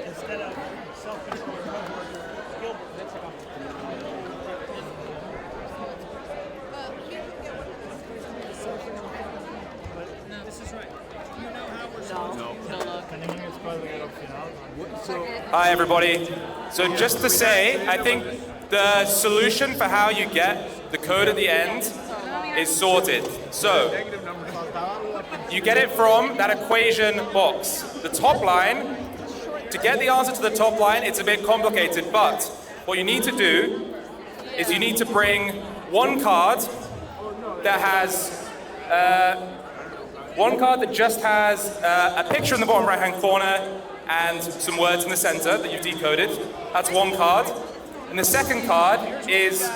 Instead of self-control, this is right. Do you know how we're Hi everybody. So just to say, I think the solution for how you get the code at the end is sorted. So you get it from that equation box. The top line, to get the answer to the top line, it's a bit complicated, but what you need to do is you need to bring one card that has just has a picture in the bottom right-hand corner and some words in the center that you've decoded. That's one card. And the second card is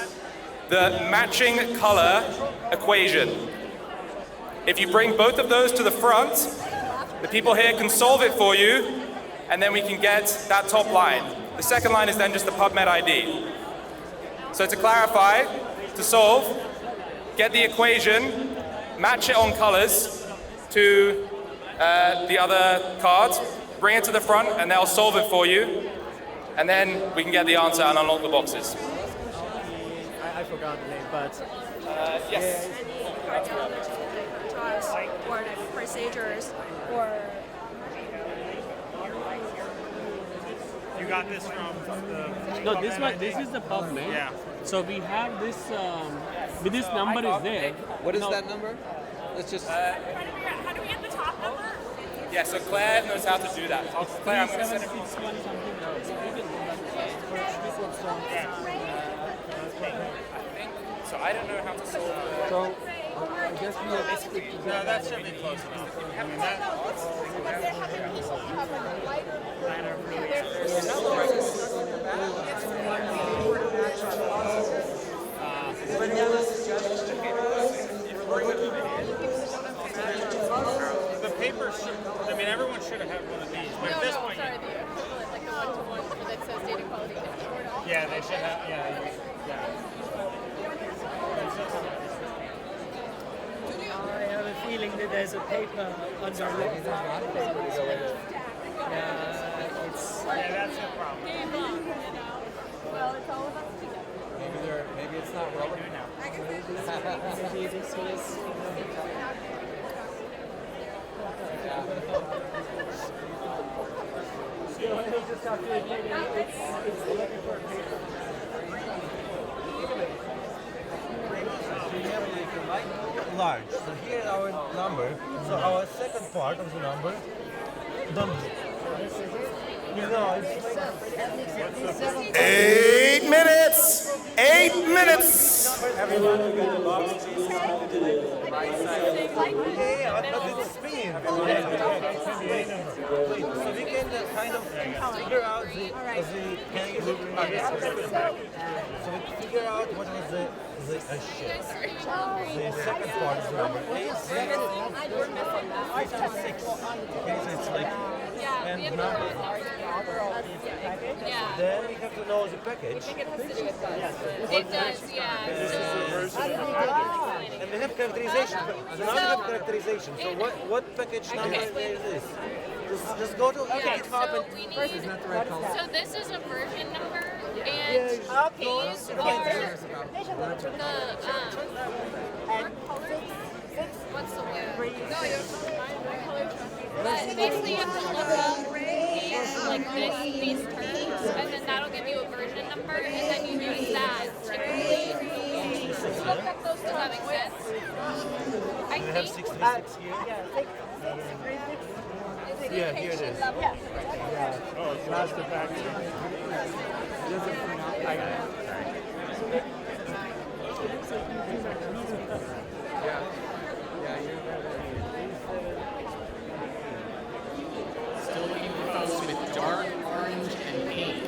the matching color equation. If you bring both of those to the front, the people here can solve it for you, and then we can get that top line. The second line is then just the PubMed ID. So to clarify, to solve, get the equation, match it on colors to the other cards, bring it to the front, and they'll solve it for you. And then we can get the answer and unlock the boxes. I forgot the name, but... yes. or the procedures, or... You got this from the... No, this is the PubMed. Yeah. So we have this, this number is there. What is that number? Let's just... How do we get the top number? Yeah, so Claire knows how to do that. Claire, I'm going to send it. So I don't know how to solve it. So I guess we have to stick together. No, that should be close enough. I mean, that... The paper should, I mean, everyone should have had one of these, but at this point... Sorry, the equivalent, like the one-to-one that says data quality dashboard. Yeah, they should have, yeah. I have a feeling that there's a paper under it. Yeah, it's... Yeah, that's the problem. Well, it's all of us together. Maybe it's not relevant now. Maybe this was... just have to admit it's looking for a paper. Large. So here is our number. So our second part of the number, don't. No, it's 8 minutes! 8 minutes! everyone will get the box. Yeah, but it's spinning. So we can kind of figure out so we figure out what was the shit. The second part is the number 8, 56. Okay, so it's like and number. Yeah. Then we have to know the package. I think it has to do with that. It does, yeah. This is the version of the package. And we have characterization. So now we have characterization. So what package number is this? Just go to GitHub and first is not the right color. So this is a version number, and Okay. these are what's the word? But basically you have to look up these, like these terms, and then that'll give you a version number, and then you use that to look up those. Does that make sense? I Do we have think 636 here? Yeah, here it is. Oh, it's master factory. I got it. Still looking for folks with dark orange and pink.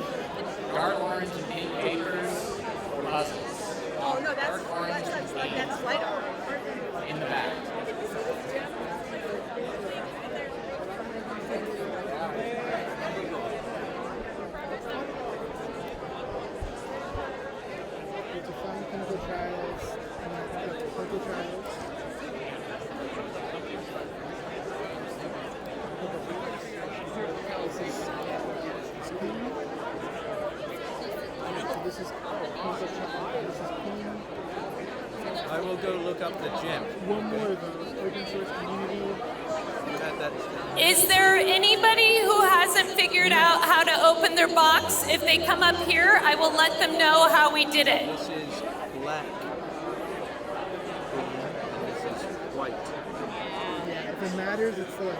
Dark orange and pink papers or puzzles. Oh, no, Dark orange and pink that's light orange. in the back. To fund clinical trials, clinical trials. This is clinical trial. This is clean. I will go look up the gem. One more of those. Open source community. Is there anybody who hasn't figured out how to open their box? If they come up here, I will let them know how we did it. This is black. This is white. Yeah, if it matters, it's the D. I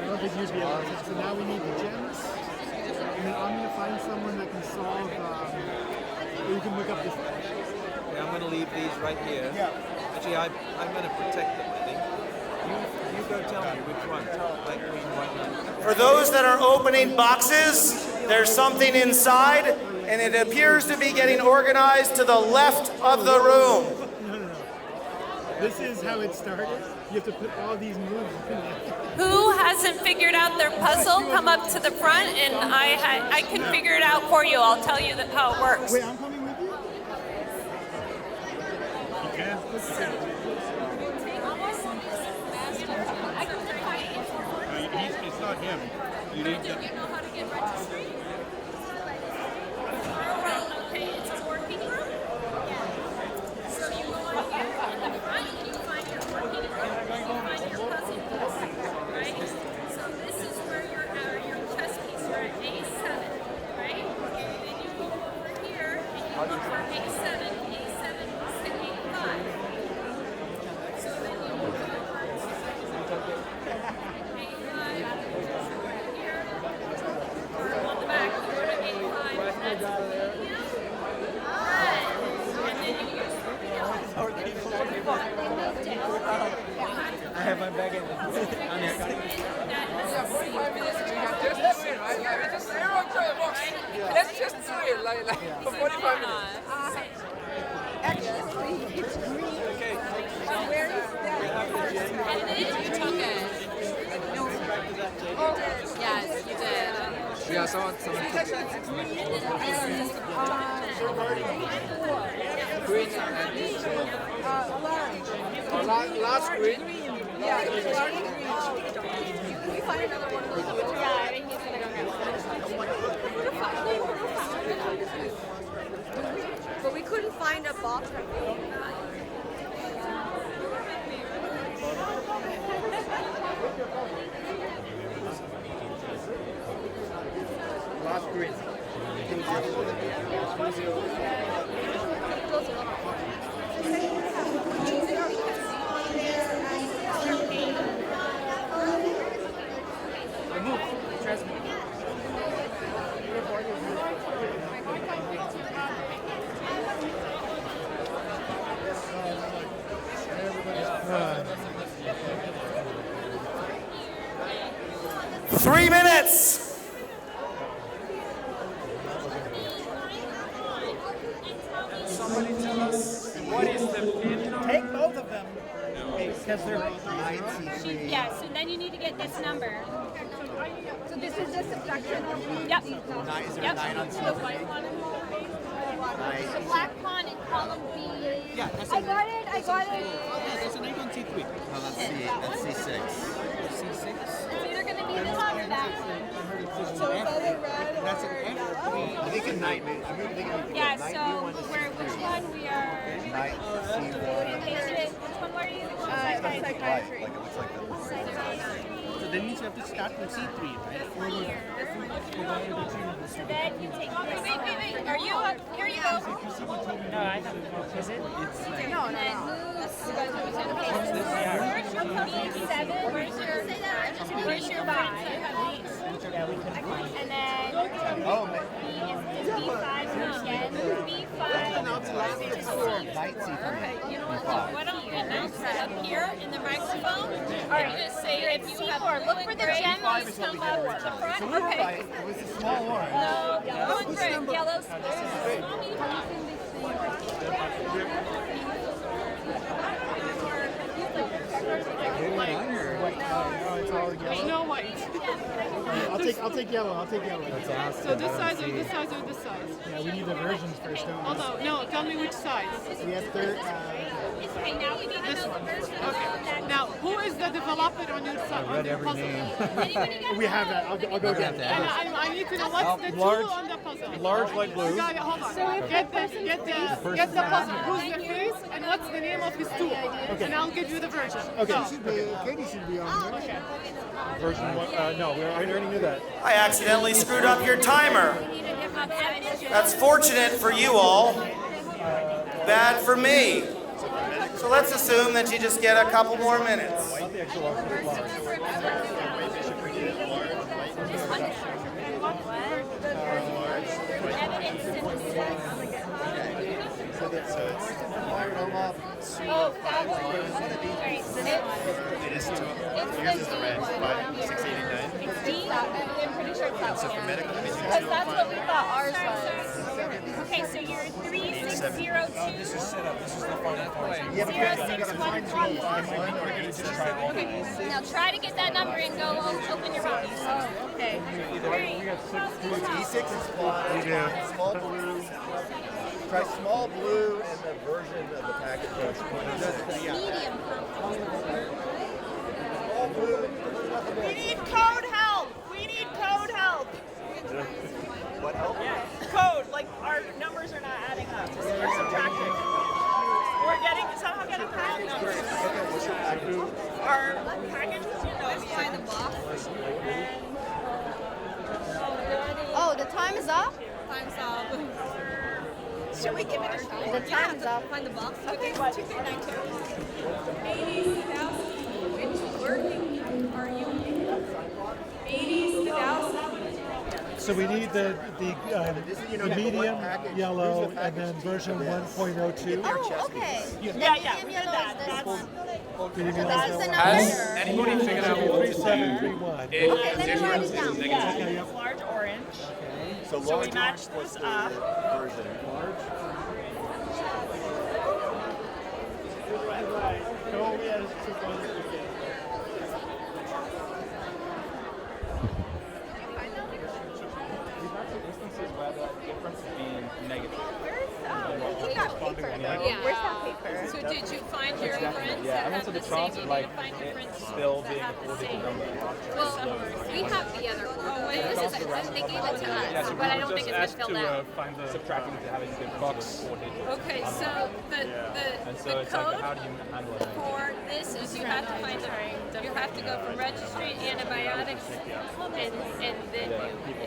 don't think you'd be able to. So now we need the gems. And then I'm going to find someone that can solve, or you can look up this. Okay, I'm going to leave these right here. Actually, I'm going to protect them, I think. You go tell me which one. Light green, white. For those that are opening boxes, there's something inside, and it appears to be getting organized to the left of the room. No. This is how it started. You have to put all these moves in there. Who hasn't figured out their puzzle? Come up to the front, and I can figure it out for you. I'll tell you how it works. Wait, I'm coming with you? You can? It's not him. You need to. you know how to get registered. Okay, it's a working group. So you go on here in the front and you find your working group and you find your puzzle piece, right? So this is where your chess piece are at A7, right? And then you go over here and you look for A7 to A5. So then you move over A5 here. On the back, go to A5, and that's I have my bag in Let's just do it like for 45 minutes. Actually, it's green. Okay. Where is that? And then you took it. Oh, Yes, you did. Yeah, someone took it. Green and last green. Yeah, it's large green. Can we find another one of those? Yeah, I think he's gonna go get but we couldn't find a box. Last green. Three minutes. Somebody tell us what is the pin number? Take both of them. Because they're both C3. Yes, and then you need to get this number. So this is just subtraction. Yep. Is there Yep. a 9 on C3? The white one. Nice. The black pawn in column B. Yeah, that's I got it. Yeah, there's a 9 on C3. No, that's C6. C6? It's either going to be this one or that. So is that a red That's an F3. I think a knight, I'm thinking we could Yeah, go knight so B1 to which C3. one we are? Knight C1. Which one were you? psychiatry. Like it looks like that. So that means you have to start from C3, right? So then you take wait. Are you here you go. No, I don't. Is it? No. Where's your B7? Where's your 5? Yeah, we can find it. And then is B5 again? B5. Knight C3. You know what? Why don't we announce that up here in the microphone? All right, just say if you have look for the gem, please come up to the front. So we were right. It was a small one. No, blue and gray, yellow. No white. I'll take yellow. So this size or this size or this size? Yeah, we need the versions first, don't we? Although, no, tell me which size. We have third. Okay, now we need to This know one. the version Okay. Now, who is the developer on your side? I read every name. We have that. I'll go get And that. I need to know what's the large- tool on the puzzle. large light blue. You got it, hold on. Get the puzzle. Who's the face and what's the name of his tool? And I'll give you the version. Okay. So, Katie should be on there. Version 1, no, I already knew that. I accidentally screwed up your timer. That's fortunate for you all, bad for me. So let's assume that you just get a couple more minutes. Oh, that one. It is two. Yours is the red, 689. It's D. I'm pretty sure it's that So one. for medical imaging, Because that's what we thought ours was. Okay, so you're 3602. Yeah, but you gotta find one or you just try all Okay, now try to get that number and go open your box. Oh, okay. E6 is small blue. Try small blue and the version of the package. Medium. Small blue. We need code help. What help? Code, like our numbers are not adding up. We're subtracting. We're somehow getting package numbers. Our package was, let's find the box. Oh, the time is up? Time's up. Should we give it a shot? The time's up. Find the box. Okay, 2392. 80,000. Which working are you? 80,000. So we need the medium yellow and then version 1.02. Oh, okay. Yeah. Medium yellow is this one. Medium yellow That's is the that Has number. anybody figured out what to 3731. in Okay, let me difference write it is down. negative? Yeah, it's large orange. So So we large match one was this the up. version. We got paper though. Yeah. Where's that paper? So did you find your friends that have the same? You need to find your friends that have the same. Well, we have the other one. This is, they gave it to us, but I don't think it's been filled out. Find the subtracting to having the box. Okay, so the code for this is you have to find you have to go from registry antibiotics and then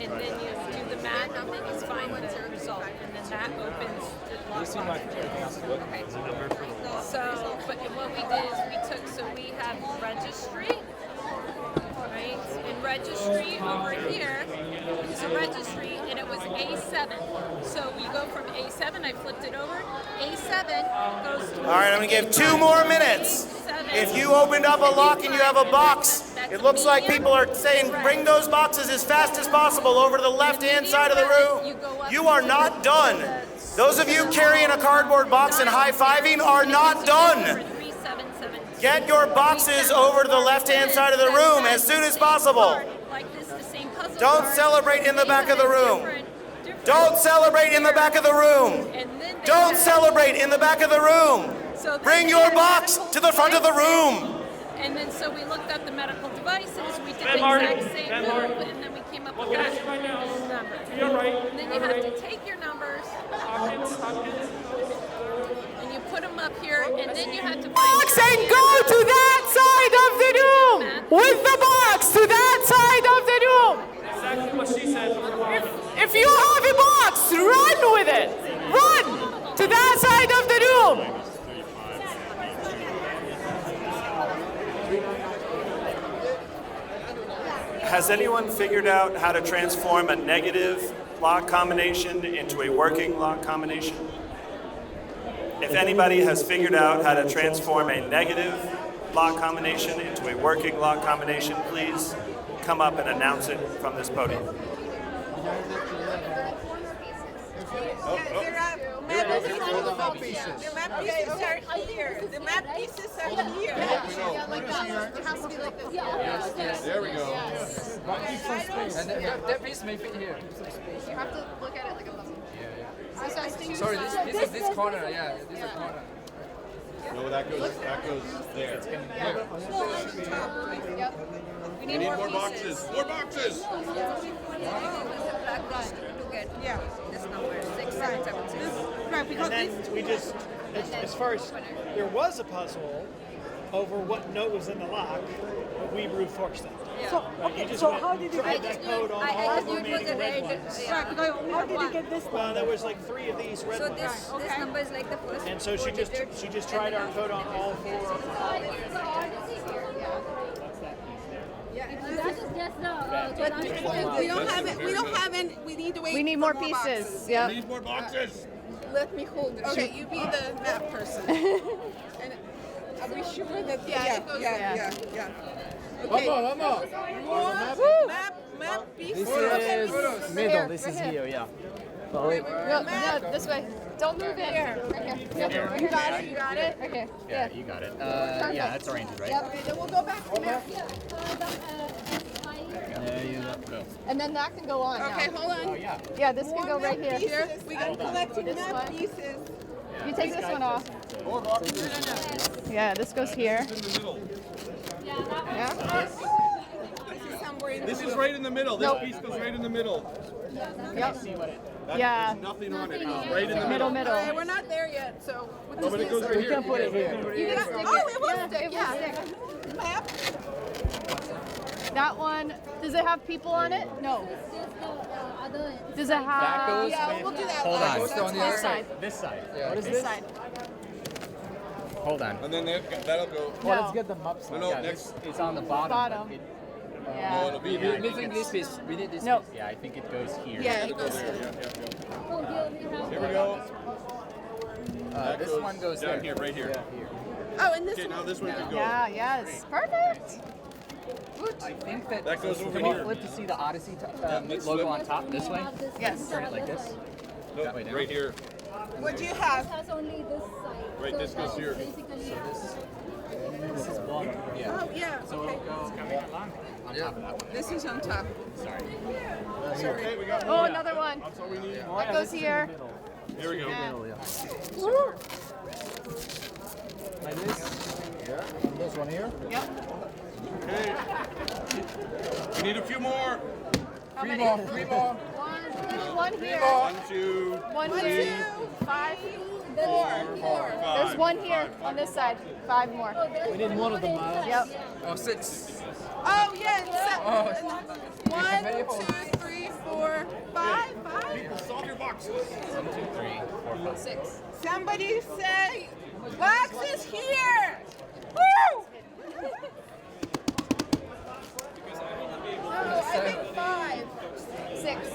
you do the math and then you find the result and then that opens the lock box. Okay. So, but what we did is we took, so we have registry, right? And registry over here is a registry and it was A7. So we go from A7, I flipped it over, A7 goes to... All right, I'm gonna give 2 more minutes. If you opened up a lock and you have a box, it looks like people are saying bring those boxes as fast as possible over to the left-hand side of the room. You are not done. Those of you carrying a cardboard box and high-fiving are not done. 3772. Get your boxes over to the left-hand side of the room as soon as possible. Like this, the same puzzle Don't card. celebrate in the back of the room. Different Don't celebrate in the back of the room. And then they Don't have- celebrate in the back of the room. So then Bring they your had box medical to the front of the devices. room. And then so we looked up the medical devices, we did Ben the Martin, exact same Ben move, Martin. and then we came up Look with at this us right now. number. To your right. And then you have to take your numbers, Hopkins. and you put them up here, and then you have to Box and go to that side of the room with the box to that side of the room. Exactly what she said. If you have a box, run with it. Run to that side of the room. Has anyone figured out how to transform a negative lock combination into a working lock combination? If anybody has figured out how to transform a negative lock combination into a working lock combination, please come up and announce it from this podium. The map pieces are here. The map pieces are here. There we go. And that piece may fit here. You have to look at it like a puzzle. Sorry, this corner, yeah, this is a corner. No, that goes there. We need more boxes. More boxes. Yeah. This number, 6, 7, 7, 6. Right, because And then we just, as far as there was a puzzle over what note was in the lock, but we brute forced it. So, Right, you just so went, how did you tried get that code on all the remaining red ones. Right, because how did you get this Well, one? there was like 3 of these red So ones. this number is like the first. And so she just tried our code on all 4. We don't have it. We don't have any. We need to wait. We need more pieces. Boxes. Yep. Need more boxes. Let me hold. Okay, you be the map person. And are we sure that? Yeah. Okay. More map pieces. This is middle. This is here, yeah. No, this way. Don't move in. Okay. Yep. You got it. You got it. Okay. Yeah, you got it. Yeah, that's oriented, right? Yep. Okay, then we'll go back to map. There you go. And then that can go on now. Okay, hold on. Yeah, this can go right here. Pieces. We got collecting This map one. pieces. You take this one off. Yeah, this goes here. Yeah. This is somewhere in the This is middle. right in the middle. This Nope. piece goes right in the middle. Yep. That, Yeah. There's nothing on it. It's right in the Middle, middle. middle. Okay, we're not there yet, so. Oh, but it goes right here. Put it here. You can stick Oh, it. it was Yeah, stick. it will Yeah. stick. Map. That one, does it have people on it? No. Does it have? Yeah, we'll do that. Hold last. on. That's On the fine. other side. This side. What is This side. Hold on. And then that'll go. Well, No. let's get the maps. No, Yeah, next. it's on the bottom. Bottom. It, No, Yeah. it'll be we're here. missing this piece. We need this No. piece. Yeah, I think it goes here. Yeah, it goes. Here we go. That This goes one goes down there. here, right here. Yeah, here. Oh, and this Okay, now one. this one can go. Yeah, yes. Perfect. I think that That goes over can we here. flip to see the Odyssey let's logo flip. on top this way? Yes. Turn it like this. No, That way down. right here. What do you have? Right, this goes here. This is one. Yeah. Oh, yeah. So Okay. it'll go on top of that one. This is on top. Sorry. Okay, we got Oh, another one. That's all we need. That goes here. Here we go. Yeah. Woo! Like this. Yeah. And this one here. Yep. Okay. We need a few more. Three more. One here. 1, 2, One 3, here. 5. 4. There's one here on this side. 5 more. We need one of them. Yep. Oh, 6. Oh, yeah. Oh. 1, 2, 3, 4, 5. 5. solve your boxes. 1, 2, 3, 4, 5. 6. Somebody say, box is here. Woo! Oh, I think 5. 6.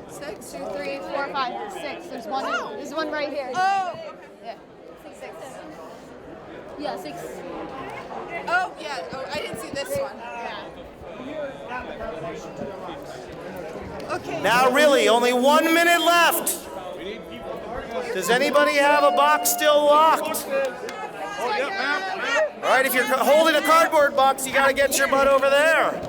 6. 2, 3, 4, 5, 6. There's one. Oh. There's one right here. Oh. Yeah. 6. Yeah, 6. Oh, yeah. Oh, I didn't see this one. Okay. Now really, only 1 minute left. Does anybody have a box still locked? Oh, yeah, map. All right, if you're holding a cardboard box, you gotta get your butt over there.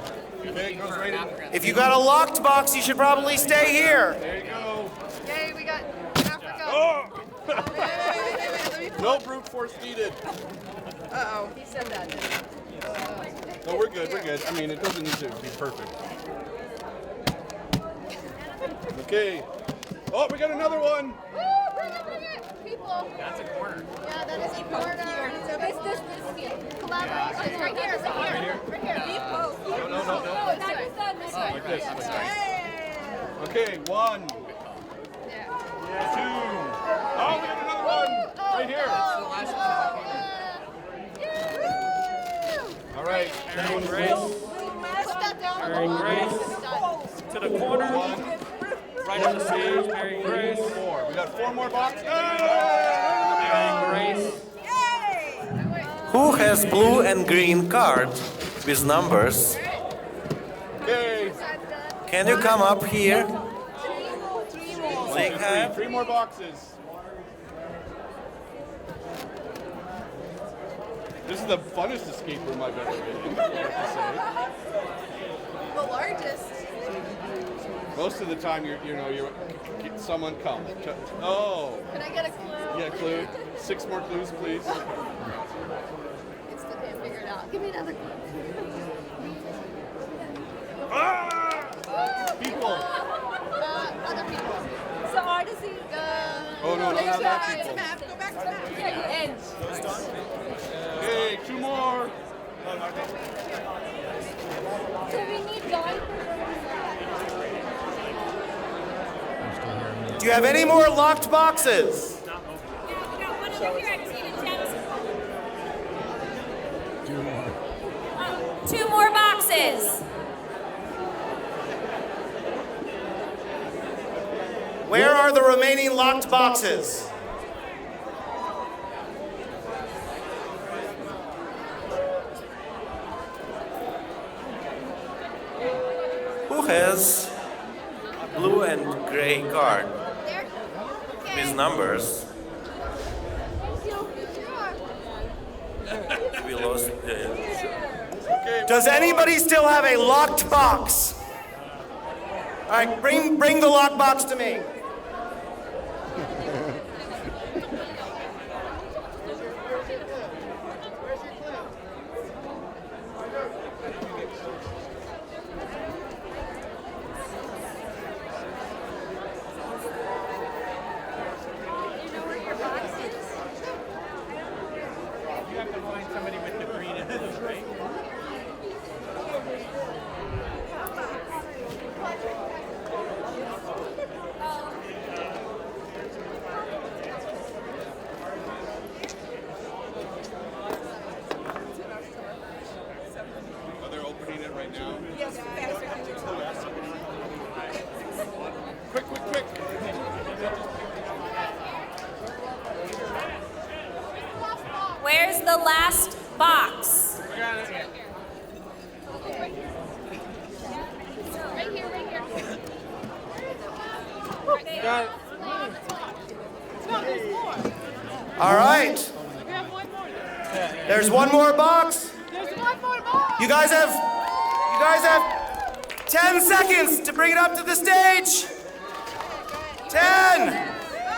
Okay, goes right in. If you got a locked box, you should probably stay here. There you go. Yay, we got Africa. Oh! Wait, No brute force needed. Uh-oh, he said that, didn't he? No, we're good, we're good. I mean, it doesn't need to be perfect. Okay. Oh, we got another one. Woo, bring it, people. That's a corner. Yeah, that is a corner. So this collaboration right here, right here. No. Like this. Okay, 1. 2. Oh, we got another one. Right here. All right. Carrying Grace. Put that down. Carrying Grace. To the corner. Right on the stage. Carrying Grace. 4. We got 4 more boxes. Carrying Grace. Who has blue and green card with numbers? Okay. Can you come up here? Three more boxes. This is the funnest escape room I've ever been in, I have to say. The largest. Most of the time, someone come. Oh. Can I get a clue? Yeah, clue. 6 more clues, please. It's the can't figure it out. Give me another clue. People. Other people. So Odyssey. Oh, no, not that people. Go back to map. Yeah, you end. Okay, 2 more. So we need guys. Do you have any more locked boxes? Two more boxes. Where are the remaining locked boxes? Who has blue and gray card with numbers? We lost. Does anybody still have a locked box? All right, bring the locked box to me. You have to find somebody with the green and blue, right? Oh, they're opening it right now. Yes, Quick. Where's the last box? Right here. Got it. No, there's more. All right. We have one more. There's one more box. There's one more box. You guys have 10 seconds to bring it up to the stage. 10,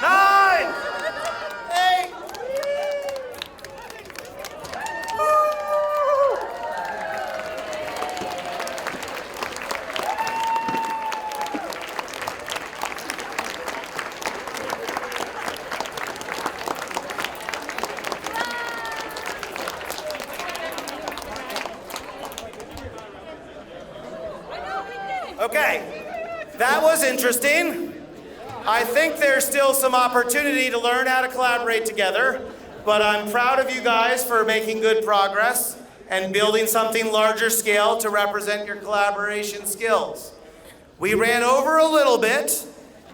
9, 8. Okay, that was interesting. I think there's still some opportunity to learn how to collaborate together, but I'm proud of you guys for making good progress and building something larger scale to represent your collaboration skills. We ran over a little bit.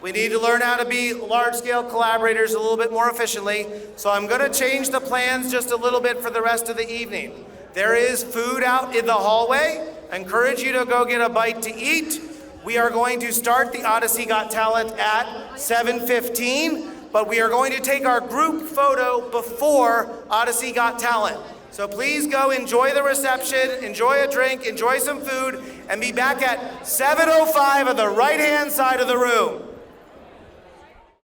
We need to learn how to be large-scale collaborators a little bit more efficiently, so I'm going to change the plans just a little bit for the rest of the evening. There is food out in the hallway. I encourage you to go get a bite to eat. We are going to start the Odyssey Got Talent at 7:15, but we are going to take our group photo before Odyssey Got Talent. So please go enjoy the reception, enjoy a drink, enjoy some food, and be back at 7:05 on the right-hand side of the room.